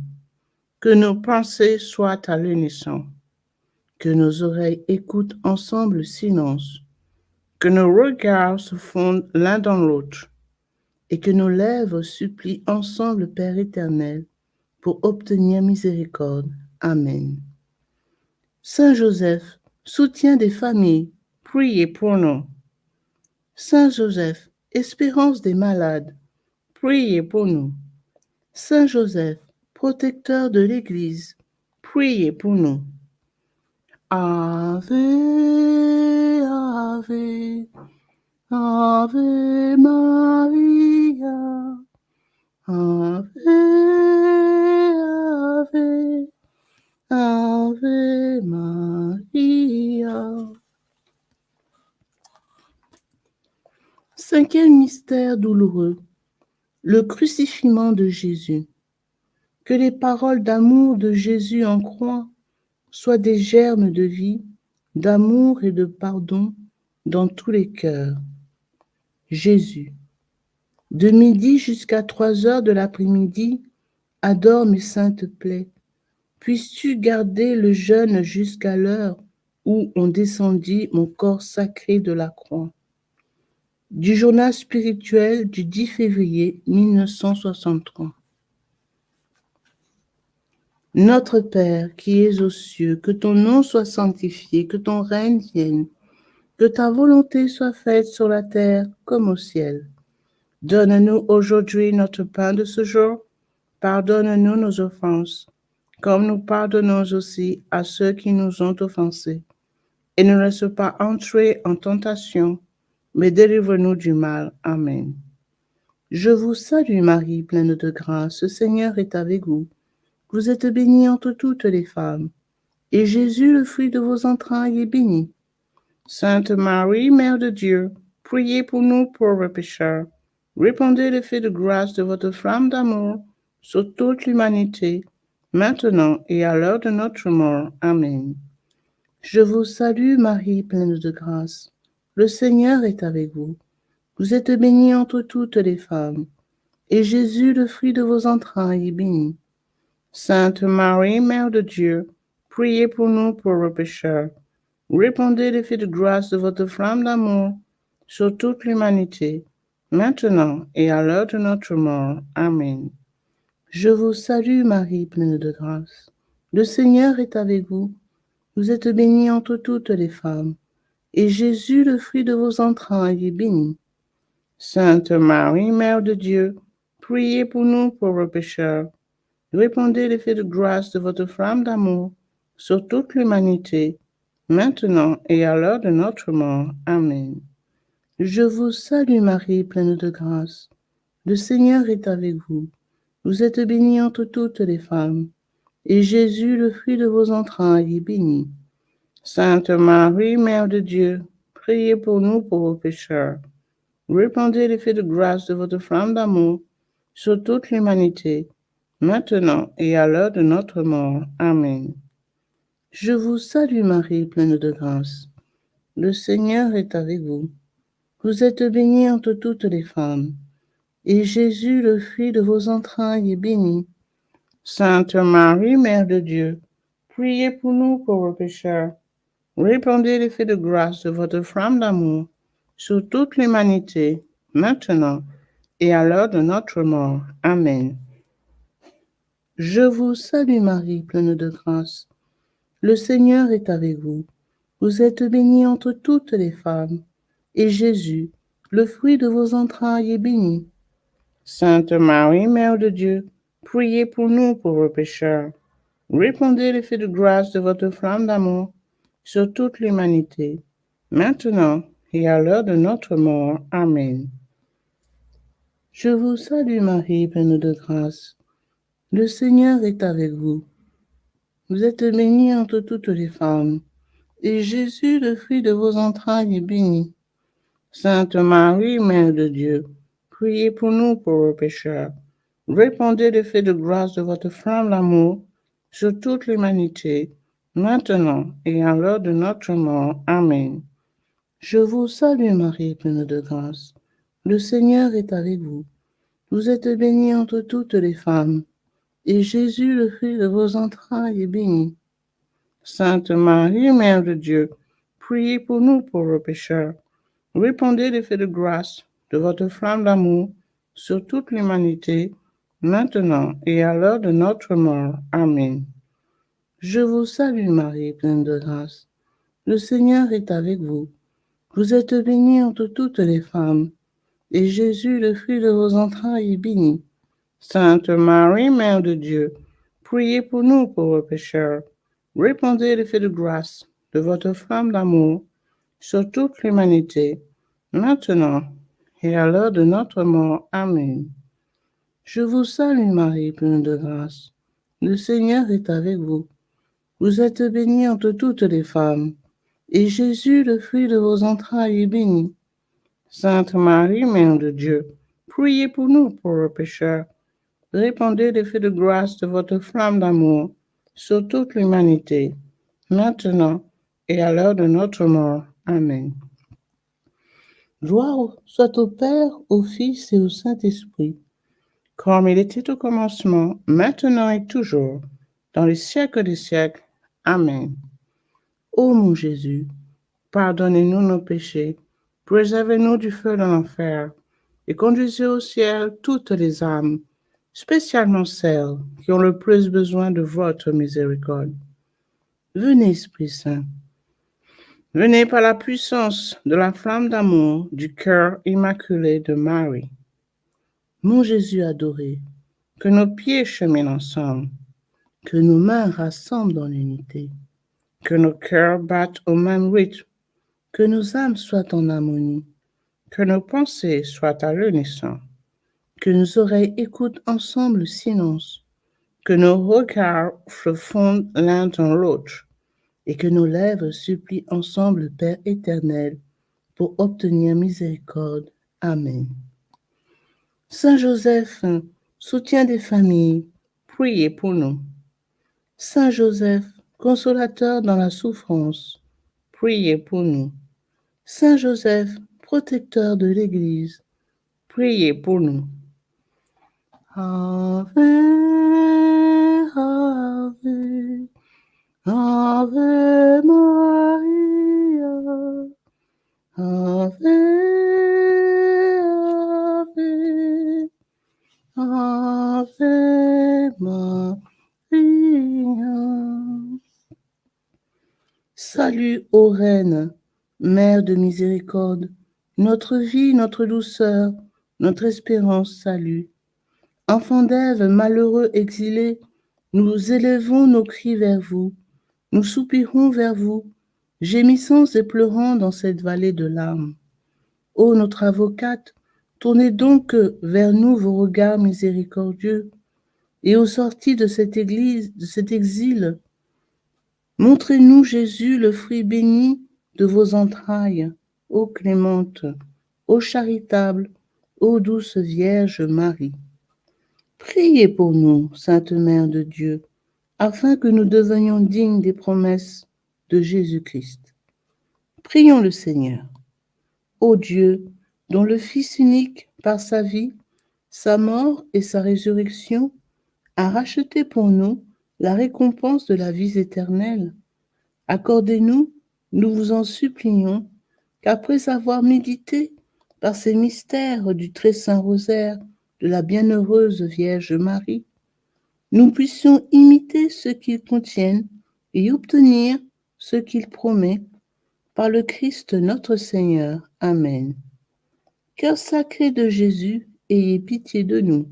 que nos pensées soient à l'unisson, que nos oreilles écoutent ensemble le silence, que nos regards se fondent l'un dans l'autre, et que nos lèvres supplient ensemble le Père éternel pour obtenir miséricorde. Amen. Saint Joseph, soutien des familles, priez pour nous. Saint Joseph, espérance des malades, priez pour nous. Saint Joseph, protecteur de l'Église, priez pour nous. Ave, Ave, Ave Maria, Ave, Ave, Ave Maria. Cinquième mystère douloureux, le crucifixion de Jésus. Que les paroles d'amour de Jésus en croix soient des germes de vie, d'amour et de pardon dans tous les cœurs. Jésus, de midi jusqu'à 3 heures de l'après-midi, adore mes saintes plaies. Puisses-tu garder le jeûne jusqu'à l'heure où on descendit mon corps sacré de la croix. Du journal spirituel du 10 février 1963. Notre Père qui es aux cieux, que ton nom soit sanctifié, que ton règne vienne, que ta volonté soit faite sur la terre comme au ciel. Donne-nous aujourd'hui notre pain de ce jour. Pardonne-nous nos offenses, comme nous pardonnons aussi à ceux qui nous ont offensés. Et ne laisse pas entrer en tentation, mais délivre-nous du mal. Amen. Je vous salue Marie, pleine de grâce, le Seigneur est avec vous. Vous êtes bénie entre toutes les femmes, et Jésus, le fruit de vos entrailles, est béni. Sainte Marie, Mère de Dieu, priez pour nous pauvres pécheurs. Répandez l'effet de grâce de votre flamme d'amour sur toute l'humanité, maintenant et à l'heure de notre mort. Amen. Je vous salue Marie, pleine de grâce. Le Seigneur est avec vous. Vous êtes bénie entre toutes les femmes, et Jésus, le fruit de vos entrailles, est béni. Sainte Marie, Mère de Dieu, priez pour nous pauvres pécheurs. Répandez l'effet de grâce de votre flamme d'amour sur toute l'humanité, maintenant et à l'heure de notre mort. Amen. Je vous salue Marie, pleine de grâce. Le Seigneur est avec vous. Vous êtes bénie entre toutes les femmes, et Jésus, le fruit de vos entrailles, est béni. Sainte Marie, Mère de Dieu, priez pour nous pauvres pécheurs. Répandez l'effet de grâce de votre flamme d'amour sur toute l'humanité, maintenant et à l'heure de notre mort. Amen. Je vous salue Marie, pleine de grâce. Le Seigneur est avec vous. Vous êtes bénie entre toutes les femmes, et Jésus, le fruit de vos entrailles, est béni. Sainte Marie, Mère de Dieu, priez pour nous pauvres pécheurs. Répandez l'effet de grâce de votre flamme d'amour sur toute l'humanité, maintenant et à l'heure de notre mort. Amen. Je vous salue Marie, pleine de grâce. Le Seigneur est avec vous. Vous êtes bénie entre toutes les femmes, et Jésus, le fruit de vos entrailles, est béni. Sainte Marie, Mère de Dieu, priez pour nous pauvres pécheurs. Répandez l'effet de grâce de votre flamme d'amour sur toute l'humanité, maintenant et à l'heure de notre mort. Amen. Je vous salue Marie, pleine de grâce. Le Seigneur est avec vous. Vous êtes bénie entre toutes les femmes, et Jésus, le fruit de vos entrailles, est béni. Sainte Marie, Mère de Dieu, priez pour nous pauvres pécheurs. Répandez l'effet de grâce de votre flamme d'amour sur toute l'humanité, maintenant et à l'heure de notre mort. Amen. Je vous salue Marie, pleine de grâce. Le Seigneur est avec vous. Vous êtes bénie entre toutes les femmes, et Jésus, le fruit de vos entrailles, est béni. Sainte Marie, Mère de Dieu, priez pour nous pauvres pécheurs. Répandez l'effet de grâce de votre flamme d'amour sur toute l'humanité, maintenant et à l'heure de notre mort. Amen. Je vous salue Marie, pleine de grâce. Le Seigneur est avec vous. Vous êtes bénie entre toutes les femmes, et Jésus, le fruit de vos entrailles, est béni. Sainte Marie, Mère de Dieu, priez pour nous pauvres pécheurs. Répandez l'effet de grâce de votre flamme d'amour sur toute l'humanité, maintenant et à l'heure de notre mort. Amen. Je vous salue Marie, pleine de grâce. Le Seigneur est avec vous. Vous êtes bénie entre toutes les femmes, et Jésus, le fruit de vos entrailles, est béni. Sainte Marie, Mère de Dieu, priez pour nous pauvres pécheurs. Répandez l'effet de grâce de votre flamme d'amour sur toute l'humanité, maintenant et à l'heure de notre mort. Amen. Je vous salue Marie, pleine de grâce. Le Seigneur est avec vous. Vous êtes bénie entre toutes les femmes, et Jésus, le fruit de vos entrailles, est béni. Sainte Marie, Mère de Dieu, priez pour nous pauvres pécheurs. Répandez l'effet de grâce de votre flamme d'amour sur toute l'humanité, maintenant et à l'heure de notre mort. Amen. Gloire soit au Père, au Fils et au Saint-Esprit, comme il était au commencement, maintenant et toujours, dans les siècles des siècles. Amen. Ô mon Jésus, pardonnez-nous nos péchés, préservez-nous du feu de l'enfer, et conduisez au ciel toutes les âmes, spécialement celles qui ont le plus besoin de votre miséricorde. Venez, Esprit Saint. Venez par la puissance de la flamme d'amour du cœur immaculé de Marie. Mon Jésus adoré, que nos pieds cheminent ensemble, que nos mains rassemblent dans l'unité, que nos cœurs battent au même rythme, que nos âmes soient en harmonie, que nos pensées soient à l'unisson, que nos oreilles écoutent ensemble le silence, que nos regards se fondent l'un dans l'autre, et que nos lèvres supplient ensemble le Père éternel pour obtenir miséricorde. Amen. Saint Joseph, soutien des familles, priez pour nous. Saint Joseph, consolateur dans la souffrance, priez pour nous. Saint Joseph, protecteur de l'Église, priez pour nous. Ave, Ave, Ave Maria, Ave, Ave, Ave Maria. Salut, ô Reine, Mère de miséricorde, notre vie, notre douceur, notre espérance, salut. Enfants d'Ève, malheureux exilés, nous élevons nos cris vers vous, nous soupirons vers vous, gémissant et pleurant dans cette vallée de larmes. Ô notre avocate, tournez donc vers nous vos regards miséricordieux, et aux sorties de cette église, de cet exil, montrez-nous Jésus, le fruit béni de vos entrailles, ô clémente, ô charitable, ô douce Vierge Marie. Priez pour nous, Sainte Mère de Dieu, afin que nous devenions dignes des promesses de Jésus-Christ. Prions le Seigneur. Ô Dieu, dont le Fils unique, par sa vie, sa mort et sa résurrection, a racheté pour nous la récompense de la vie éternelle, accordez-nous, nous vous en supplions, qu'après avoir médité par ces mystères du très saint rosaire de la bienheureuse Vierge Marie, nous puissions imiter ce qu'ils contiennent et obtenir ce qu'il promet par le Christ notre Seigneur. Amen. Cœur sacré de Jésus, ayez pitié de nous.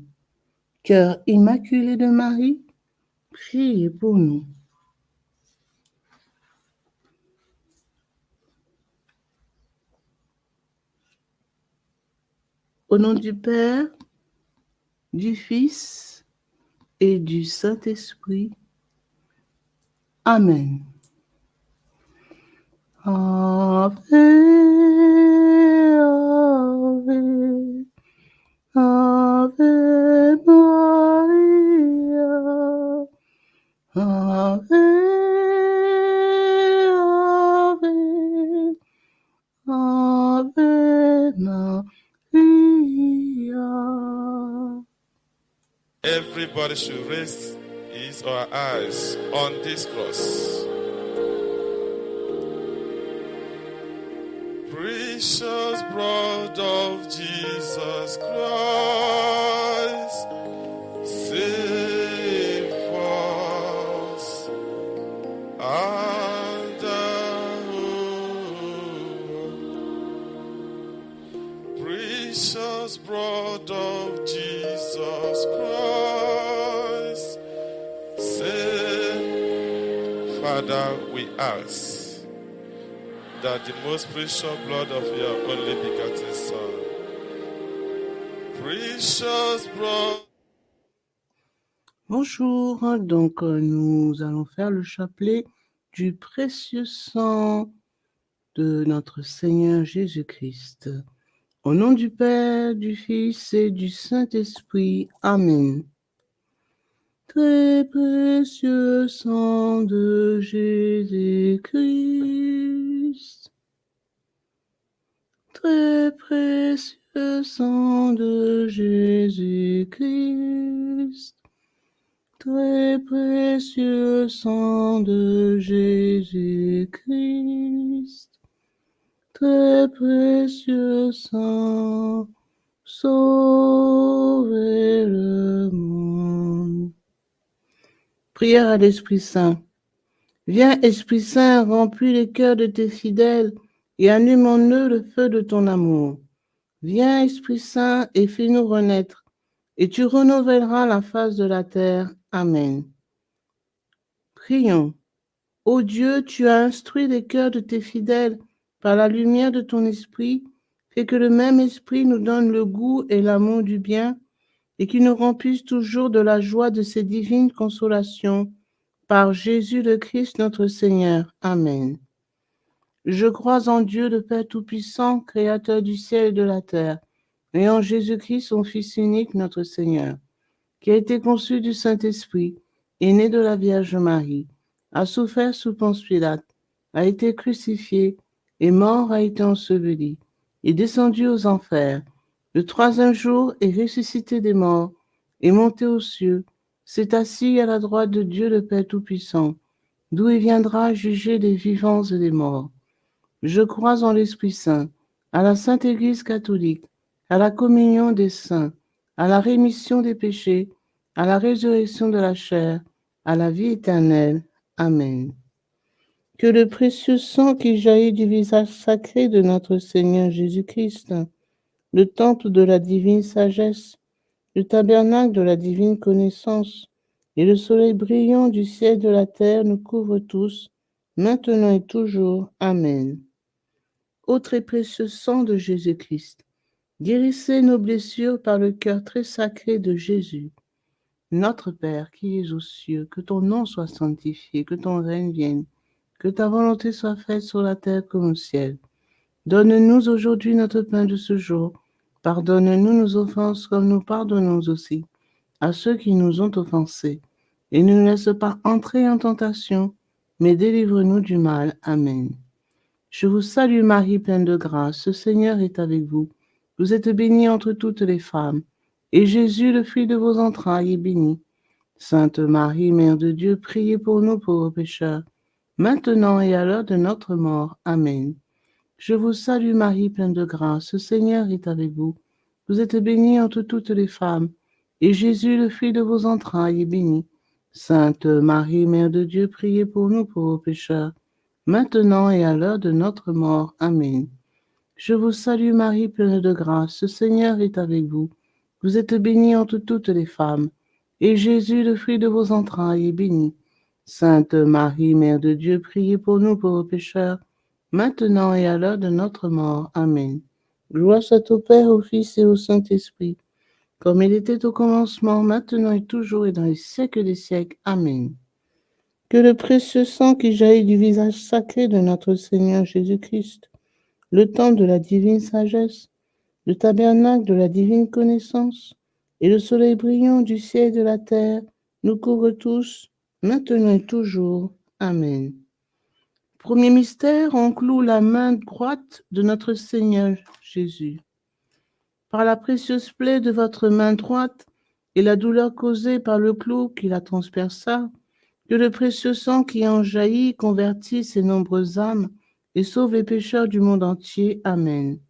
Cœur immaculé de Marie, priez pour nous. Au nom du Père, du Fils et du Saint-Esprit. Amen. Ave, Ave, Ave Maria, Ave, Ave, Ave Maria. Everybody should raise his or her eyes on this cross. Precious blood of Jesus Christ, save us and precious blood of Jesus Christ, save. Father, we ask that the most precious blood of your only begotten Son, precious blood. Bonjour, donc nous allons faire le chapelet du précieux sang de notre Seigneur Jésus-Christ. Au nom du Père, du Fils et du Saint-Esprit. Amen. Très précieux sang de Jésus-Christ. Très précieux sang de Jésus-Christ. Très précieux sang de Jésus-Christ. Très précieux sang, sauvez le monde. Prière à l'Esprit Saint. Viens, Esprit Saint, remplis les cœurs de tes fidèles et allume en eux le feu de ton amour. Viens, Esprit Saint, et fais-nous renaître, et tu renouvelleras la face de la terre. Amen. Prions. Ô Dieu, tu as instruit les cœurs de tes fidèles par la lumière de ton esprit, fais que le même esprit nous donne le goût et l'amour du bien, et qu'il nous remplisse toujours de la joie de ces divines consolations. Par Jésus le Christ notre Seigneur. Amen. Je crois en Dieu le Père Tout-Puissant, Créateur du ciel et de la terre, et en Jésus-Christ, son Fils unique, notre Seigneur, qui a été conçu du Saint-Esprit, est né de la Vierge Marie, a souffert sous Ponce Pilate, a été crucifié, est mort, a été enseveli, est descendu aux enfers, le troisième jour est ressuscité des morts, est monté aux cieux, s'est assis à la droite de Dieu le Père Tout-Puissant, d'où il viendra juger les vivants et les morts. Je crois en l'Esprit Saint, à la Sainte Église catholique, à la communion des saints, à la rémission des péchés, à la résurrection de la chair, à la vie éternelle. Amen. Que le précieux sang qui jaillit du visage sacré de notre Seigneur Jésus-Christ, le temple de la divine sagesse, le tabernacle de la divine connaissance et le soleil brillant du ciel de la terre nous couvrent tous, maintenant et toujours. Amen. Ô très précieux sang de Jésus-Christ, guérissez nos blessures par le cœur très sacré de Jésus. Notre Père qui es aux cieux, que ton nom soit sanctifié, que ton règne vienne, que ta volonté soit faite sur la terre comme au ciel. Donne-nous aujourd'hui notre pain de ce jour. Pardonne-nous nos offenses comme nous pardonnons aussi à ceux qui nous ont offensés. Et ne nous laisse pas entrer en tentation, mais délivre-nous du mal. Amen. Je vous salue Marie, pleine de grâce, le Seigneur est avec vous. Vous êtes bénie entre toutes les femmes, et Jésus, le fruit de vos entrailles, est béni. Sainte Marie, Mère de Dieu, priez pour nous pauvres pécheurs, maintenant et à l'heure de notre mort. Amen. Je vous salue Marie, pleine de grâce, le Seigneur est avec vous. Vous êtes bénie entre toutes les femmes, et Jésus, le fruit de vos entrailles, est béni. Sainte Marie, Mère de Dieu, priez pour nous pauvres pécheurs, maintenant et à l'heure de notre mort. Amen. Je vous salue Marie, pleine de grâce, le Seigneur est avec vous. Vous êtes bénie entre toutes les femmes, et Jésus, le fruit de vos entrailles, est béni. Sainte Marie, Mère de Dieu, priez pour nous pauvres pécheurs, maintenant et à l'heure de notre mort. Amen. Gloire soit au Père, au Fils et au Saint-Esprit, comme il était au commencement, maintenant et toujours et dans les siècles des siècles. Amen. Que le précieux sang qui jaillit du visage sacré de notre Seigneur Jésus-Christ, le temple de la divine sagesse, le tabernacle de la divine connaissance et le soleil brillant du ciel et de la terre nous couvrent tous, maintenant et toujours. Amen. Premier mystère, on cloue la main droite de notre Seigneur Jésus. Par la précieuse plaie de votre main droite et la douleur causée par le clou qui la transperça, que le précieux sang qui en jaillit convertisse ces nombreuses âmes et sauve les pécheurs du monde entier. Amen.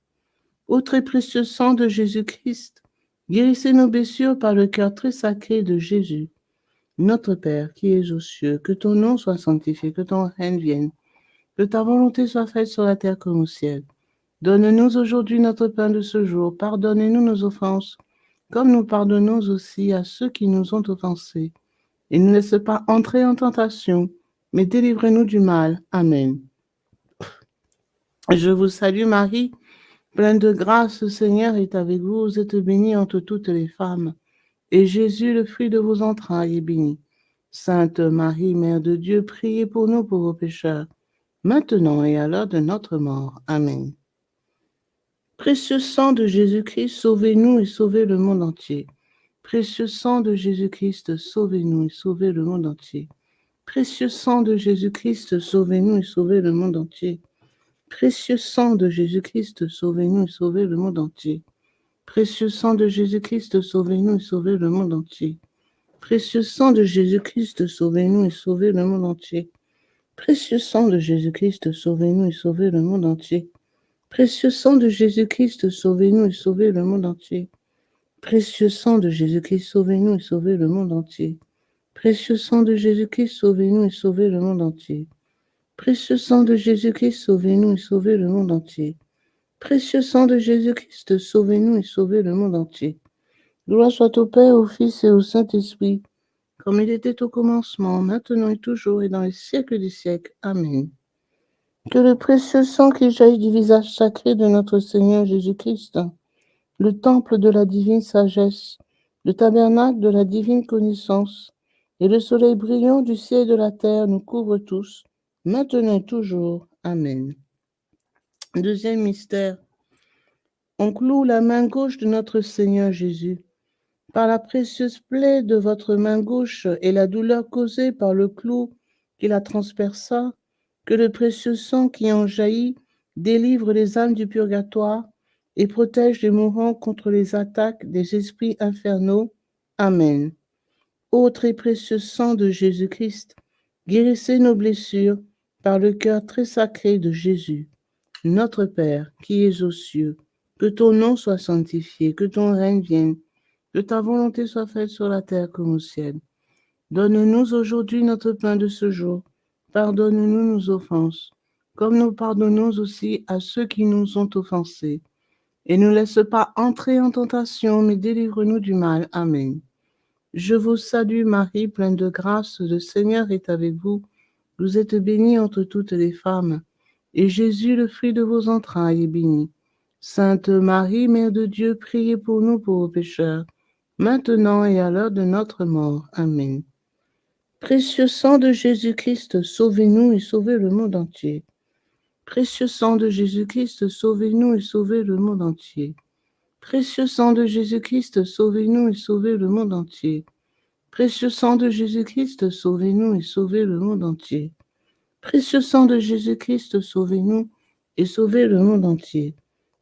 Ô très précieux sang de Jésus-Christ, guérissez nos blessures par le cœur très sacré de Jésus. Notre Père qui es aux cieux, que ton nom soit sanctifié, que ton règne vienne, que ta volonté soit faite sur la terre comme au ciel. Donne-nous aujourd'hui notre pain de ce jour. Pardonnez-nous nos offenses, comme nous pardonnons aussi à ceux qui nous ont offensés. Et ne laisse pas entrer en tentation, mais délivrez-nous du mal. Amen. Je vous salue Marie, pleine de grâce, le Seigneur est avec vous. Vous êtes bénie entre toutes les femmes, et Jésus, le fruit de vos entrailles, est béni. Sainte Marie, Mère de Dieu, priez pour nous pauvres pécheurs, maintenant et à l'heure de notre mort. Amen. Précieux sang de Jésus-Christ, sauvez-nous et sauvez le monde entier. Précieux sang de Jésus-Christ, sauvez-nous et sauvez le monde entier. Précieux sang de Jésus-Christ, sauvez-nous et sauvez le monde entier. Précieux sang de Jésus-Christ, sauvez-nous et sauvez le monde entier. Précieux sang de Jésus-Christ, sauvez-nous et sauvez le monde entier. Précieux sang de Jésus-Christ, sauvez-nous et sauvez le monde entier. Précieux sang de Jésus-Christ, sauvez-nous et sauvez le monde entier. Précieux sang de Jésus-Christ, sauvez-nous et sauvez le monde entier. Précieux sang de Jésus-Christ, sauvez-nous et sauvez le monde entier. Précieux sang de Jésus-Christ, sauvez-nous et sauvez le monde entier. Précieux sang de Jésus-Christ, sauvez-nous et sauvez le monde entier. Précieux sang de Jésus-Christ, sauvez-nous et sauvez le monde entier. Gloire soit au Père, au Fils et au Saint-Esprit, comme il était au commencement, maintenant et toujours et dans les siècles des siècles. Amen. Que le précieux sang qui jaillit du visage sacré de notre Seigneur Jésus-Christ, le temple de la divine sagesse, le tabernacle de la divine connaissance, et le soleil brillant du ciel et de la terre nous couvrent tous, maintenant et toujours. Amen. Deuxième mystère. On cloue la main gauche de notre Seigneur Jésus. Par la précieuse plaie de votre main gauche et la douleur causée par le clou qui la transperça, que le précieux sang qui en jaillit délivre les âmes du purgatoire et protège les mourants contre les attaques des esprits infernaux. Amen. Ô très précieux sang de Jésus-Christ, guérissez nos blessures par le cœur très sacré de Jésus. Notre Père, qui es aux cieux, que ton nom soit sanctifié, que ton règne vienne, que ta volonté soit faite sur la terre comme au ciel. Donne-nous aujourd'hui notre pain de ce jour. Pardonne-nous nos offenses, comme nous pardonnons aussi à ceux qui nous ont offensés. Et ne laisse pas entrer en tentation, mais délivre-nous du mal. Amen. Je vous salue Marie, pleine de grâce, le Seigneur est avec vous. Vous êtes bénie entre toutes les femmes, et Jésus, le fruit de vos entrailles, est béni. Sainte Marie, Mère de Dieu, priez pour nous pauvres pécheurs, maintenant et à l'heure de notre mort. Amen. Précieux sang de Jésus-Christ, sauvez-nous et sauvez le monde entier. Précieux sang de Jésus-Christ, sauvez-nous et sauvez le monde entier. Précieux sang de Jésus-Christ, sauvez-nous et sauvez le monde entier. Précieux sang de Jésus-Christ, sauvez-nous et sauvez le monde entier. Précieux sang de Jésus-Christ, sauvez-nous et sauvez le monde entier.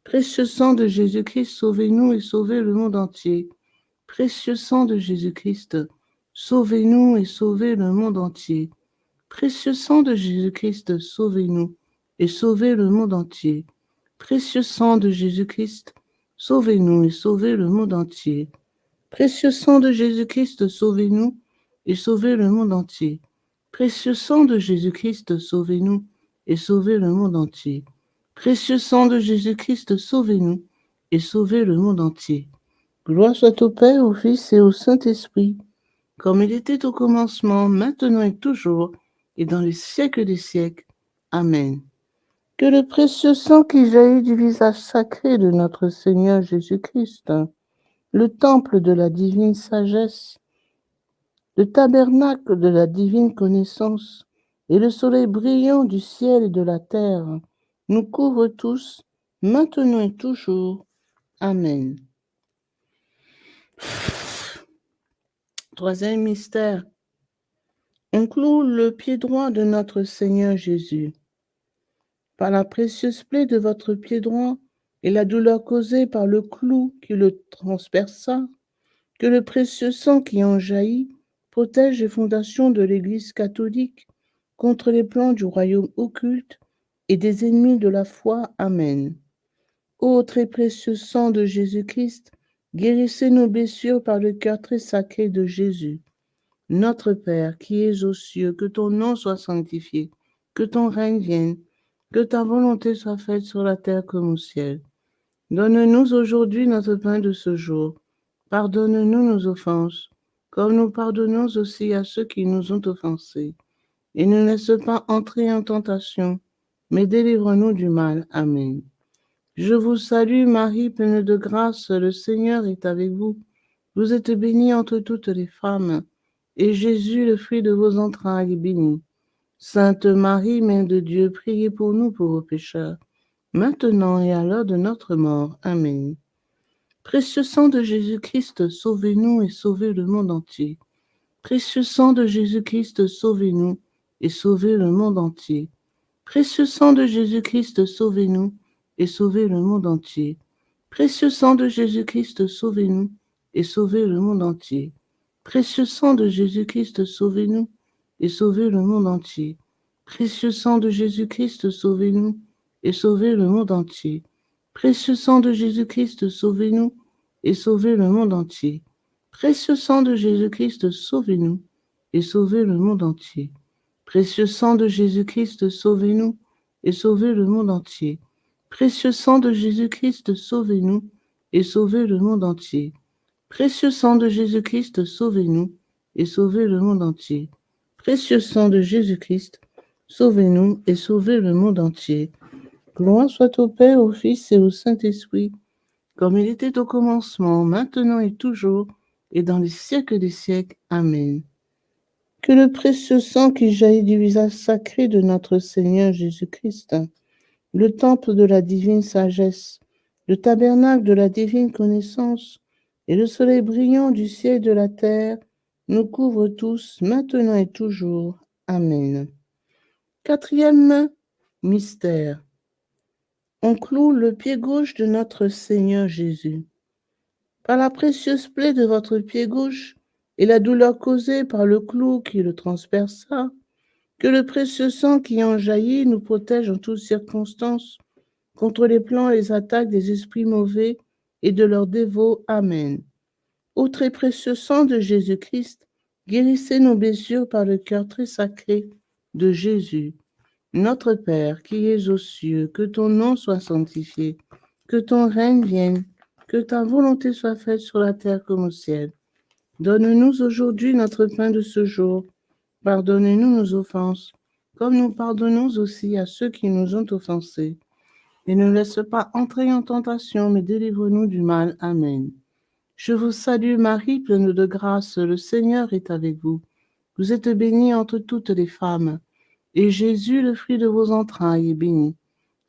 Précieux sang de Jésus-Christ, sauvez-nous et sauvez le monde entier. Précieux sang de Jésus-Christ, sauvez-nous et sauvez le monde entier. Précieux sang de Jésus-Christ, sauvez-nous et sauvez le monde entier. Précieux sang de Jésus-Christ, sauvez-nous et sauvez le monde entier. Précieux sang de Jésus-Christ, sauvez-nous et sauvez le monde entier. Précieux sang de Jésus-Christ, sauvez-nous et sauvez le monde entier. Précieux sang de Jésus-Christ, sauvez-nous et sauvez le monde entier. Gloire soit au Père, au Fils et au Saint-Esprit, comme il était au commencement, maintenant et toujours, et dans les siècles des siècles. Amen. Que le précieux sang qui jaillit du visage sacré de notre Seigneur Jésus-Christ, le temple de la divine sagesse, le tabernacle de la divine connaissance et le soleil brillant du ciel et de la terre nous couvrent tous, maintenant et toujours. Amen. Troisième mystère. On cloue le pied droit de notre Seigneur Jésus. Par la précieuse plaie de votre pied droit et la douleur causée par le clou qui le transperça, que le précieux sang qui en jaillit protège les fondations de l'Église catholique contre les plans du royaume occulte et des ennemis de la foi. Amen. Ô très précieux sang de Jésus-Christ, guérissez nos blessures par le cœur très sacré de Jésus. Notre Père, qui es aux cieux, que ton nom soit sanctifié, que ton règne vienne, que ta volonté soit faite sur la terre comme au ciel. Donne-nous aujourd'hui notre pain de ce jour. Pardonne-nous nos offenses, comme nous pardonnons aussi à ceux qui nous ont offensés. Et ne laisse pas entrer en tentation, mais délivre-nous du mal. Amen. Je vous salue Marie, pleine de grâce, le Seigneur est avec vous. Vous êtes bénie entre toutes les femmes, et Jésus, le fruit de vos entrailles, est béni. Sainte Marie, Mère de Dieu, priez pour nous pauvres pécheurs, maintenant et à l'heure de notre mort. Amen. Précieux sang de Jésus-Christ, sauvez-nous et sauvez le monde entier. Précieux sang de Jésus-Christ, sauvez-nous et sauvez le monde entier. Précieux sang de Jésus-Christ, sauvez-nous et sauvez le monde entier. Précieux sang de Jésus-Christ, sauvez-nous et sauvez le monde entier. Précieux sang de Jésus-Christ, sauvez-nous et sauvez le monde entier. Précieux sang de Jésus-Christ, sauvez-nous et sauvez le monde entier. Précieux sang de Jésus-Christ, sauvez-nous et sauvez le monde entier. Précieux sang de Jésus-Christ, sauvez-nous et sauvez le monde entier. Précieux sang de Jésus-Christ, sauvez-nous et sauvez le monde entier. Précieux sang de Jésus-Christ, sauvez-nous et sauvez le monde entier. Précieux sang de Jésus-Christ, sauvez-nous et sauvez le monde entier. Précieux sang de Jésus-Christ, sauvez-nous et sauvez le monde entier. Gloire soit au Père, au Fils et au Saint-Esprit, comme il était au commencement, maintenant et toujours, et dans les siècles des siècles. Amen. Que le précieux sang qui jaillit du visage sacré de notre Seigneur Jésus-Christ, le temple de la divine sagesse, le tabernacle de la divine connaissance et le soleil brillant du ciel et de la terre nous couvrent tous, maintenant et toujours. Amen. Quatrième mystère. On cloue le pied gauche de notre Seigneur Jésus. Par la précieuse plaie de votre pied gauche et la douleur causée par le clou qui le transperça, que le précieux sang qui en jaillit nous protège en toutes circonstances contre les plans et les attaques des esprits mauvais et de leurs dévots. Amen. Ô très précieux sang de Jésus-Christ, guérissez nos blessures par le cœur très sacré de Jésus. Notre Père, qui es aux cieux, que ton nom soit sanctifié, que ton règne vienne, que ta volonté soit faite sur la terre comme au ciel. Donne-nous aujourd'hui notre pain de ce jour. Pardonnez-nous nos offenses, comme nous pardonnons aussi à ceux qui nous ont offensés. Et ne laisse pas entrer en tentation, mais délivre-nous du mal. Amen. Je vous salue Marie, pleine de grâce, le Seigneur est avec vous. Vous êtes bénie entre toutes les femmes, et Jésus, le fruit de vos entrailles, est béni.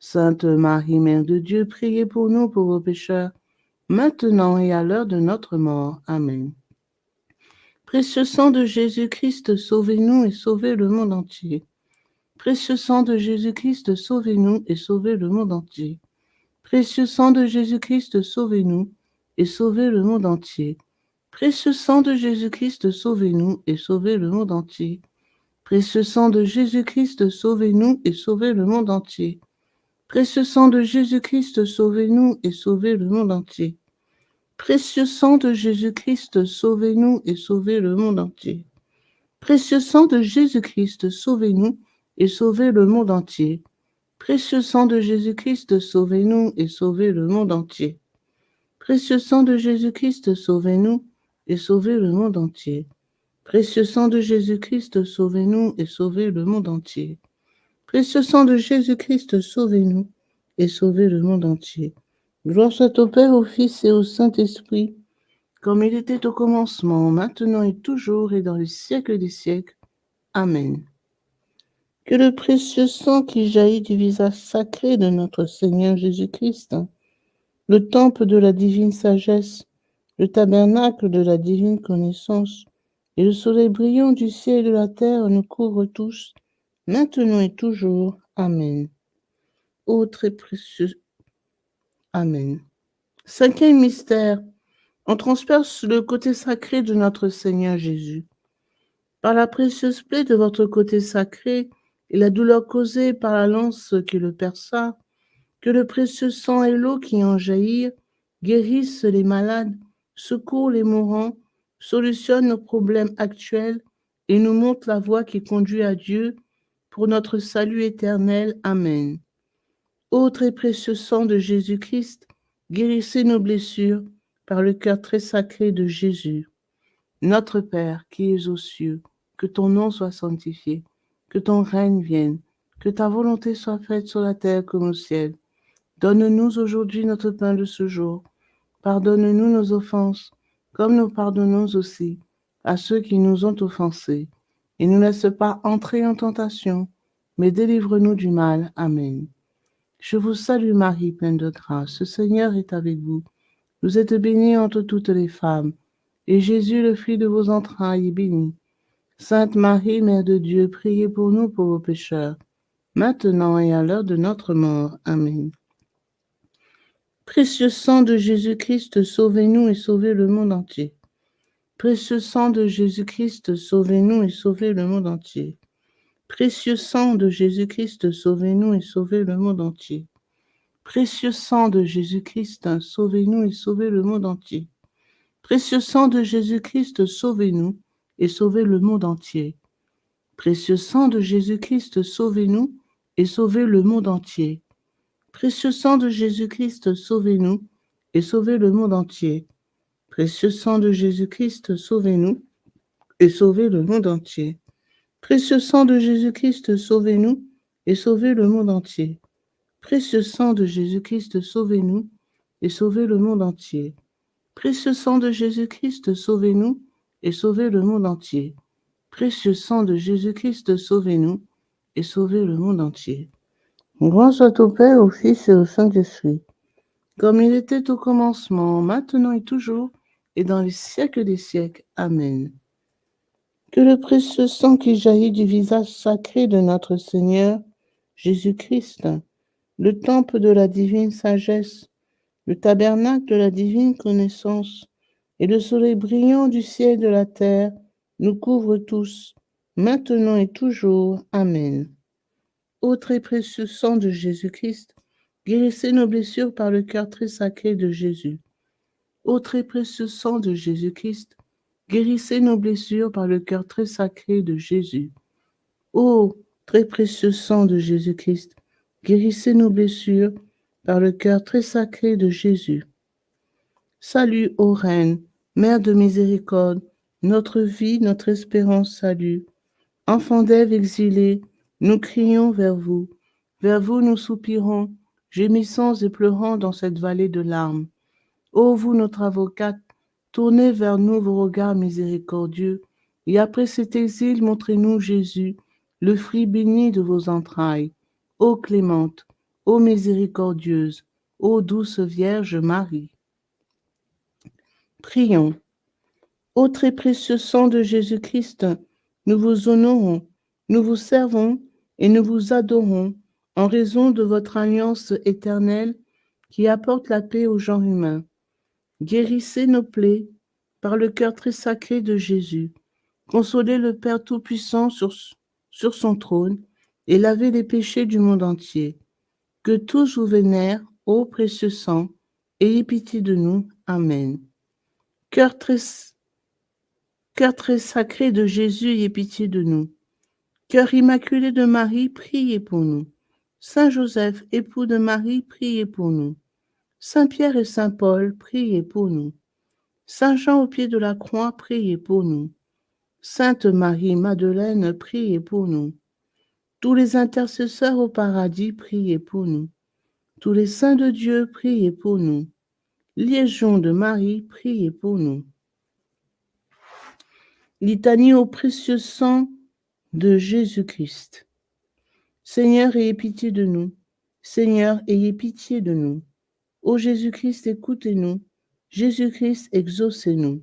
Sainte Marie, Mère de Dieu, priez pour nous pauvres pécheurs, maintenant et à l'heure de notre mort. Amen. Précieux sang de Jésus-Christ, sauvez-nous et sauvez le monde entier. Précieux sang de Jésus-Christ, sauvez-nous et sauvez le monde entier. Précieux sang de Jésus-Christ, sauvez-nous et sauvez le monde entier. Précieux sang de Jésus-Christ, sauvez-nous et sauvez le monde entier. Précieux sang de Jésus-Christ, sauvez-nous et sauvez le monde entier. Précieux sang de Jésus-Christ, sauvez-nous et sauvez le monde entier. Précieux sang de Jésus-Christ, sauvez-nous et sauvez le monde entier. Précieux sang de Jésus-Christ, sauvez-nous et sauvez le monde entier. Précieux sang de Jésus-Christ, sauvez-nous et sauvez le monde entier. Précieux sang de Jésus-Christ, sauvez-nous et sauvez le monde entier. Précieux sang de Jésus-Christ, sauvez-nous et sauvez le monde entier. Précieux sang de Jésus-Christ, sauvez-nous et sauvez le monde entier. Gloire soit au Père, au Fils et au Saint-Esprit, comme il était au commencement, maintenant et toujours, et dans les siècles des siècles. Amen. Que le précieux sang qui jaillit du visage sacré de notre Seigneur Jésus-Christ, le temple de la divine sagesse, le tabernacle de la divine connaissance, et le soleil brillant du ciel et de la terre nous couvrent tous, maintenant et toujours. Amen. Ô très précieux. Amen. Cinquième mystère, on transperce le côté sacré de notre Seigneur Jésus. Par la précieuse plaie de votre côté sacré et la douleur causée par la lance qui le perça, que le précieux sang et l'eau qui en jaillirent guérissent les malades, secourent les mourants, solutionnent nos problèmes actuels et nous montrent la voie qui conduit à Dieu pour notre salut éternel. Amen. Ô très précieux sang de Jésus-Christ, guérissez nos blessures par le cœur très sacré de Jésus. Notre Père qui es aux cieux, que ton nom soit sanctifié, que ton règne vienne, que ta volonté soit faite sur la terre comme au ciel. Donne-nous aujourd'hui notre pain de ce jour. Pardonne-nous nos offenses, comme nous pardonnons aussi à ceux qui nous ont offensés. Et ne nous laisse pas entrer en tentation, mais délivre-nous du mal. Amen. Je vous salue Marie, pleine de grâce. Le Seigneur est avec vous. Vous êtes bénie entre toutes les femmes, et Jésus, le fruit de vos entrailles, est béni. Sainte Marie, Mère de Dieu, priez pour nous pauvres pécheurs, maintenant et à l'heure de notre mort. Amen. Précieux sang de Jésus-Christ, sauvez-nous et sauvez le monde entier. Précieux sang de Jésus-Christ, sauvez-nous et sauvez le monde entier. Précieux sang de Jésus-Christ, sauvez-nous et sauvez le monde entier. Précieux sang de Jésus-Christ, sauvez-nous et sauvez le monde entier. Précieux sang de Jésus-Christ, sauvez-nous et sauvez le monde entier. Précieux sang de Jésus-Christ, sauvez-nous et sauvez le monde entier. Précieux sang de Jésus-Christ, sauvez-nous et sauvez le monde entier. Précieux sang de Jésus-Christ, sauvez-nous et sauvez le monde entier. Précieux sang de Jésus-Christ, sauvez-nous et sauvez le monde entier. Précieux sang de Jésus-Christ, sauvez-nous et sauvez le monde entier. Précieux sang de Jésus-Christ, sauvez-nous et sauvez le monde entier. Précieux sang de Jésus-Christ, sauvez-nous et sauvez le monde entier. Gloire soit au Père, au Fils et au Saint-Esprit, comme il était au commencement, maintenant et toujours, et dans les siècles des siècles. Amen. Que le précieux sang qui jaillit du visage sacré de notre Seigneur Jésus-Christ, le temple de la divine sagesse, le tabernacle de la divine connaissance, et le soleil brillant du ciel et de la terre, nous couvre tous, maintenant et toujours. Amen. Ô très précieux sang de Jésus-Christ, guérissez nos blessures par le cœur très sacré de Jésus. Ô très précieux sang de Jésus-Christ, guérissez nos blessures par le cœur très sacré de Jésus. Ô très précieux sang de Jésus-Christ, guérissez nos blessures par le cœur très sacré de Jésus. Salut, ô Reine, Mère de miséricorde, notre vie, notre espérance, salut. Enfants d'Ève exilés, nous crions vers vous nous soupirons, gémissant et pleurant dans cette vallée de larmes. Ô vous, notre avocate, tournez vers nous vos regards miséricordieux, et après cet exil, montrez-nous Jésus, le fruit béni de vos entrailles. Ô clémente, ô miséricordieuse, ô douce Vierge Marie. Prions. Ô très précieux sang de Jésus-Christ, nous vous honorons, nous vous servons et nous vous adorons en raison de votre alliance éternelle qui apporte la paix au genre humain. Guérissez nos plaies par le cœur très sacré de Jésus. Consolez le Père Tout-Puissant sur son trône et lavez les péchés du monde entier. Que tous vous vénèrent, ô précieux sang, ayez pitié de nous. Amen. Cœur très Cœur très sacré de Jésus, ayez pitié de nous. Cœur immaculé de Marie, priez pour nous. Saint Joseph, époux de Marie, priez pour nous. Saint Pierre et Saint Paul, priez pour nous. Saint Jean au pied de la croix, priez pour nous. Sainte Marie-Madeleine, priez pour nous. Tous les intercesseurs au paradis, priez pour nous. Tous les saints de Dieu, priez pour nous. Légion de Marie, priez pour nous. Litanie au précieux sang de Jésus-Christ. Seigneur, ayez pitié de nous. Seigneur, ayez pitié de nous. Ô Jésus-Christ, écoutez-nous. Jésus-Christ, exaucez-nous.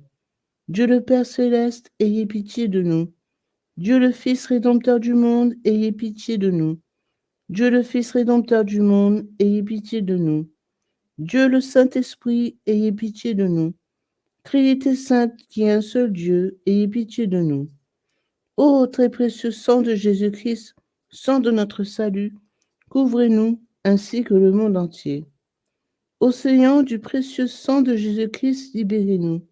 Dieu le Père céleste, ayez pitié de nous. Dieu le Fils rédempteur du monde, ayez pitié de nous. Dieu le Fils rédempteur du monde, ayez pitié de nous. Dieu le Saint-Esprit, ayez pitié de nous. Trinité sainte qui est un seul Dieu, ayez pitié de nous. Ô très précieux sang de Jésus-Christ, sang de notre salut, couvrez-nous ainsi que le monde entier. Océan du précieux sang de Jésus-Christ, libérez-nous.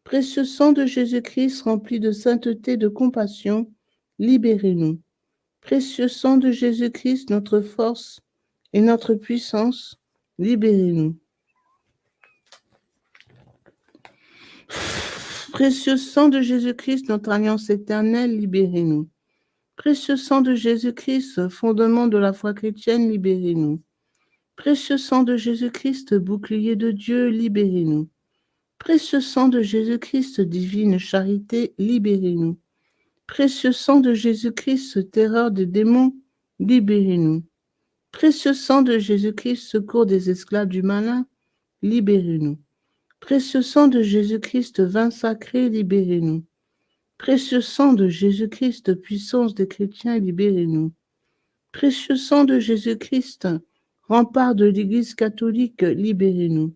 Précieux sang de Jésus-Christ rempli de sainteté, de compassion, libérez-nous. Précieux sang de Jésus-Christ, notre force et notre puissance, libérez-nous. Précieux sang de Jésus-Christ, notre alliance éternelle, libérez-nous. Précieux sang de Jésus-Christ, fondement de la foi chrétienne, libérez-nous. Précieux sang de Jésus-Christ, bouclier de Dieu, libérez-nous. Précieux sang de Jésus-Christ, divine charité, libérez-nous. Précieux sang de Jésus-Christ, terreur des démons, libérez-nous. Précieux sang de Jésus-Christ, secours des esclaves du malin, libérez-nous. Précieux sang de Jésus-Christ, vin sacré, libérez-nous. Précieux sang de Jésus-Christ, puissance des chrétiens, libérez-nous. Précieux sang de Jésus-Christ, rempart de l'Église catholique, libérez-nous.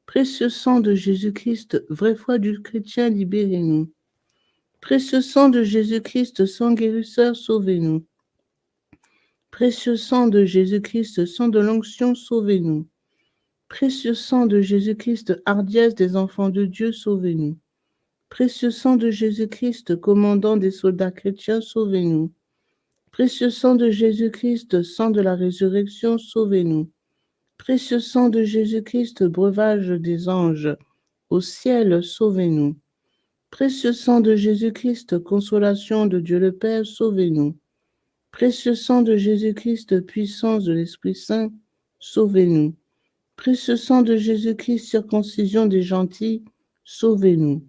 Précieux sang de Jésus-Christ, vraie foi du chrétien, libérez-nous. Précieux sang de Jésus-Christ, sang guérisseur, sauvez-nous. Précieux sang de Jésus-Christ, sang de l'onction, sauvez-nous. Précieux sang de Jésus-Christ, hardiesse des enfants de Dieu, sauvez-nous. Précieux sang de Jésus-Christ, commandant des soldats chrétiens, sauvez-nous. Précieux sang de Jésus-Christ, sang de la résurrection, sauvez-nous. Précieux sang de Jésus-Christ, breuvage des anges, au ciel, sauvez-nous. Précieux sang de Jésus-Christ, consolation de Dieu le Père, sauvez-nous. Précieux sang de Jésus-Christ, puissance de l'Esprit Saint, sauvez-nous. Précieux sang de Jésus-Christ, circoncision des gentils, sauvez-nous.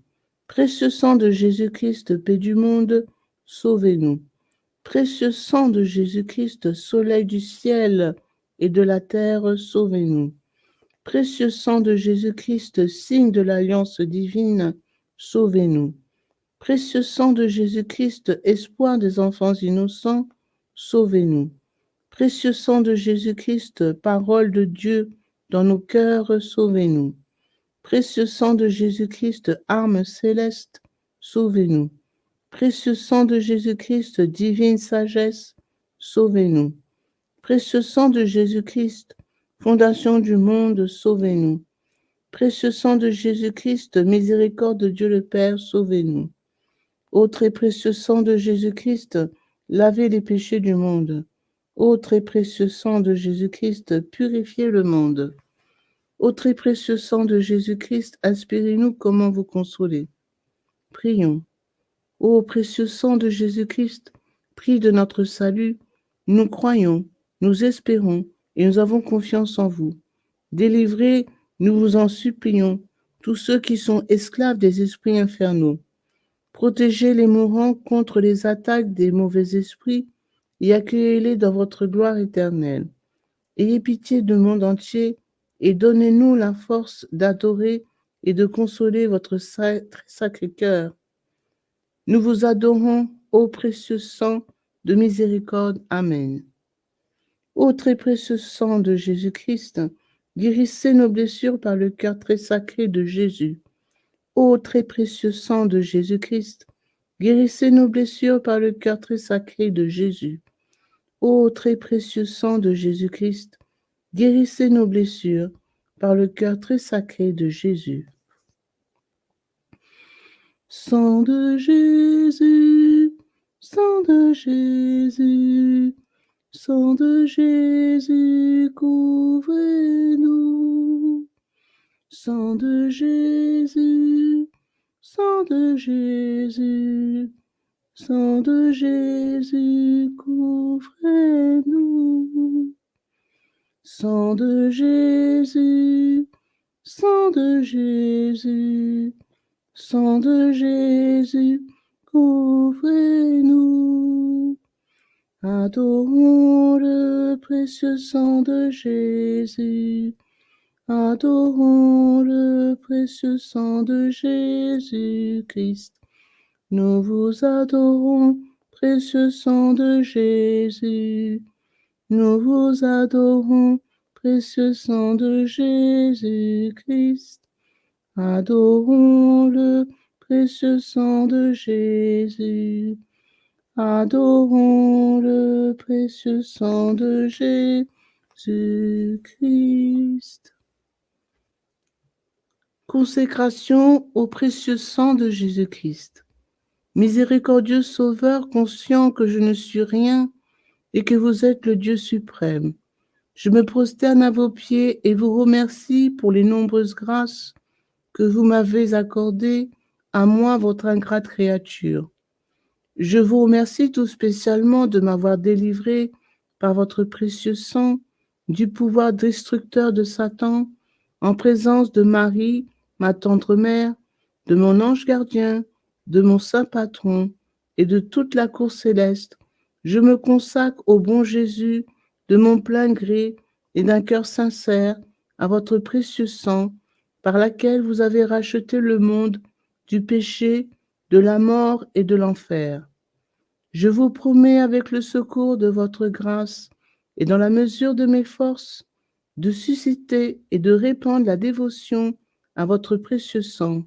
Précieux sang de Jésus-Christ, paix du monde, sauvez-nous. Précieux sang de Jésus-Christ, soleil du ciel et de la terre, sauvez-nous. Précieux sang de Jésus-Christ, signe de l'alliance divine, sauvez-nous. Précieux sang de Jésus-Christ, espoir des enfants innocents, sauvez-nous. Précieux sang de Jésus-Christ, parole de Dieu dans nos cœurs, sauvez-nous. Précieux sang de Jésus-Christ, arme céleste, sauvez-nous. Précieux sang de Jésus-Christ, divine sagesse, sauvez-nous. Précieux sang de Jésus-Christ, fondation du monde, sauvez-nous. Précieux sang de Jésus-Christ, miséricorde de Dieu le Père, sauvez-nous. Ô très précieux sang de Jésus-Christ, lavez les péchés du monde. Ô très précieux sang de Jésus-Christ, purifiez le monde. Ô très précieux sang de Jésus-Christ, inspirez-nous comment vous consoler. Prions. Ô précieux sang de Jésus-Christ, prix de notre salut, nous croyons, nous espérons et nous avons confiance en vous. Délivrez, nous vous en supplions, tous ceux qui sont esclaves des esprits infernaux. Protégez les mourants contre les attaques des mauvais esprits et accueillez-les dans votre gloire éternelle. Ayez pitié du monde entier et donnez-nous la force d'adorer et de consoler votre sacré cœur. Nous vous adorons, ô précieux sang de miséricorde. Amen. Ô très précieux sang de Jésus-Christ, guérissez nos blessures par le cœur très sacré de Jésus. Ô très précieux sang de Jésus-Christ, guérissez nos blessures par le cœur très sacré de Jésus. Ô très précieux sang de Jésus-Christ, guérissez nos blessures par le cœur très sacré de Jésus. Sang de Jésus, sang de Jésus, sang de Jésus, couvrez-nous. Sang de Jésus, sang de Jésus, sang de Jésus, couvrez-nous. Sang de Jésus, sang de Jésus, sang de Jésus, couvrez-nous. Adorons le précieux sang de Jésus. Adorons le précieux sang de Jésus-Christ. Nous vous adorons, précieux sang de Jésus. Nous vous adorons, précieux sang de Jésus-Christ. Adorons le précieux sang de Jésus. Adorons le précieux sang de Jésus-Christ. Consécration au précieux sang de Jésus-Christ. Miséricordieux Sauveur, conscient que je ne suis rien et que vous êtes le Dieu suprême, je me prosterne à vos pieds et vous remercie pour les nombreuses grâces que vous m'avez accordées, à moi, votre ingrate créature. Je vous remercie tout spécialement de m'avoir délivré par votre précieux sang du pouvoir destructeur de Satan, en présence de Marie, ma tendre mère, de mon ange gardien, de mon saint patron et de toute la cour céleste. Je me consacre au bon Jésus de mon plein gré et d'un cœur sincère à votre précieux sang, par laquelle vous avez racheté le monde du péché, de la mort et de l'enfer. Je vous promets, avec le secours de votre grâce et dans la mesure de mes forces, de susciter et de répandre la dévotion à votre précieux sang,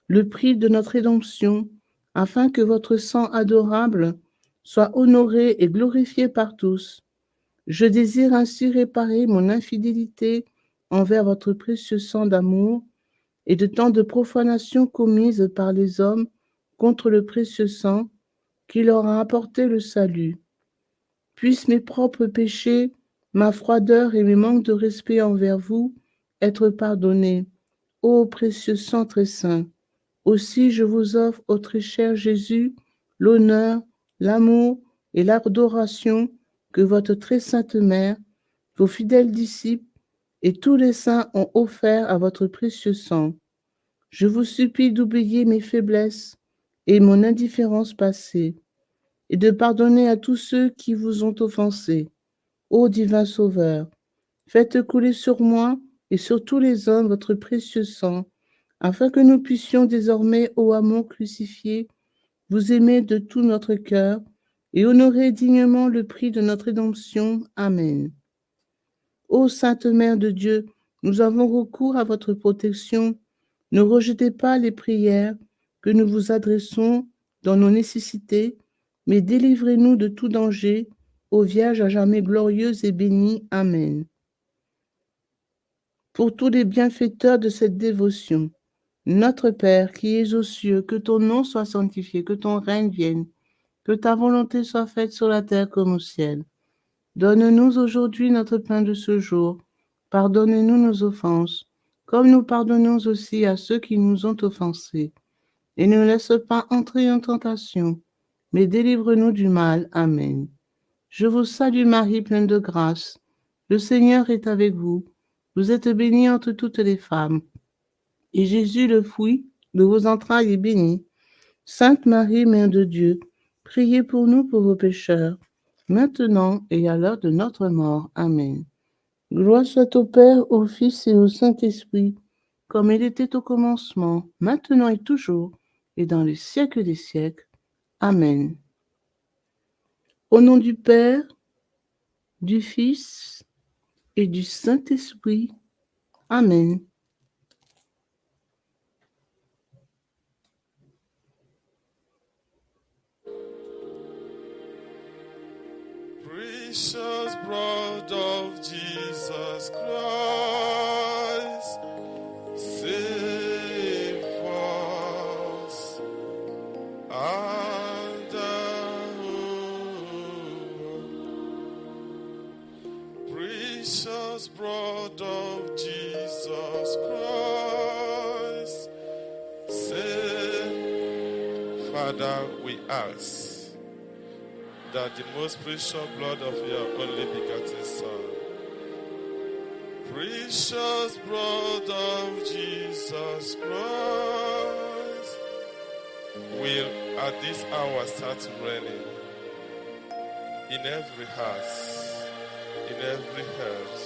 le prix de notre rédemption, afin que votre sang adorable soit honoré et glorifié par tous. Je désire ainsi réparer mon infidélité envers votre précieux sang d'amour et de tant de profanations commises par les hommes contre le précieux sang qui leur a apporté le salut. Puissent mes propres péchés, ma froideur et mes manques de respect envers vous être pardonnés, ô précieux sang très saint. Aussi je vous offre, ô très cher Jésus, l'honneur, l'amour et l'adoration que votre très sainte mère, vos fidèles disciples et tous les saints ont offert à votre précieux sang. Je vous supplie d'oublier mes faiblesses et mon indifférence passée, et de pardonner à tous ceux qui vous ont offensé. Ô divin Sauveur, faites couler sur moi et sur tous les hommes votre précieux sang, afin que nous puissions désormais, ô amour crucifié, vous aimer de tout notre cœur et honorer dignement le prix de notre rédemption. Amen. Ô Sainte Mère de Dieu, nous avons recours à votre protection. Ne rejetez pas les prières que nous vous adressons dans nos nécessités, mais délivrez-nous de tout danger, ô Vierge à jamais glorieuse et bénie. Amen. Pour tous les bienfaiteurs de cette dévotion, notre Père qui es aux cieux, que ton nom soit sanctifié, que ton règne vienne, que ta volonté soit faite sur la terre comme au ciel. Donne-nous aujourd'hui notre pain de ce jour. Pardonne-nous nos offenses, comme nous pardonnons aussi à ceux qui nous ont offensés. Et ne laisse pas entrer en tentation, mais délivre-nous du mal. Amen. Je vous salue Marie, pleine de grâce. Le Seigneur est avec vous. Vous êtes bénie entre toutes les femmes. Et Jésus, le fruit de vos entrailles, est béni. Sainte Marie, Mère de Dieu, priez pour nous pauvres pécheurs, maintenant et à l'heure de notre mort. Amen. Gloire soit au Père, au Fils et au Saint-Esprit, comme il était au commencement, maintenant et toujours, et dans les siècles des siècles. Amen. Au nom du Père, du Fils et du Saint-Esprit. Amen. Precious blood of Jesus Christ, save us. and precious blood of Jesus Christ. Say, Father, we ask that the most precious blood of your only begotten Son, precious blood of Jesus Christ, will at this hour start raining in every house, in every heart.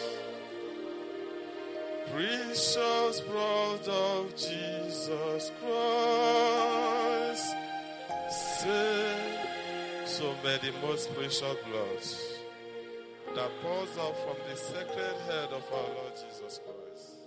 Precious blood of Jesus Christ, say, so may the most precious blood that pours out from the sacred head of our Lord Jesus Christ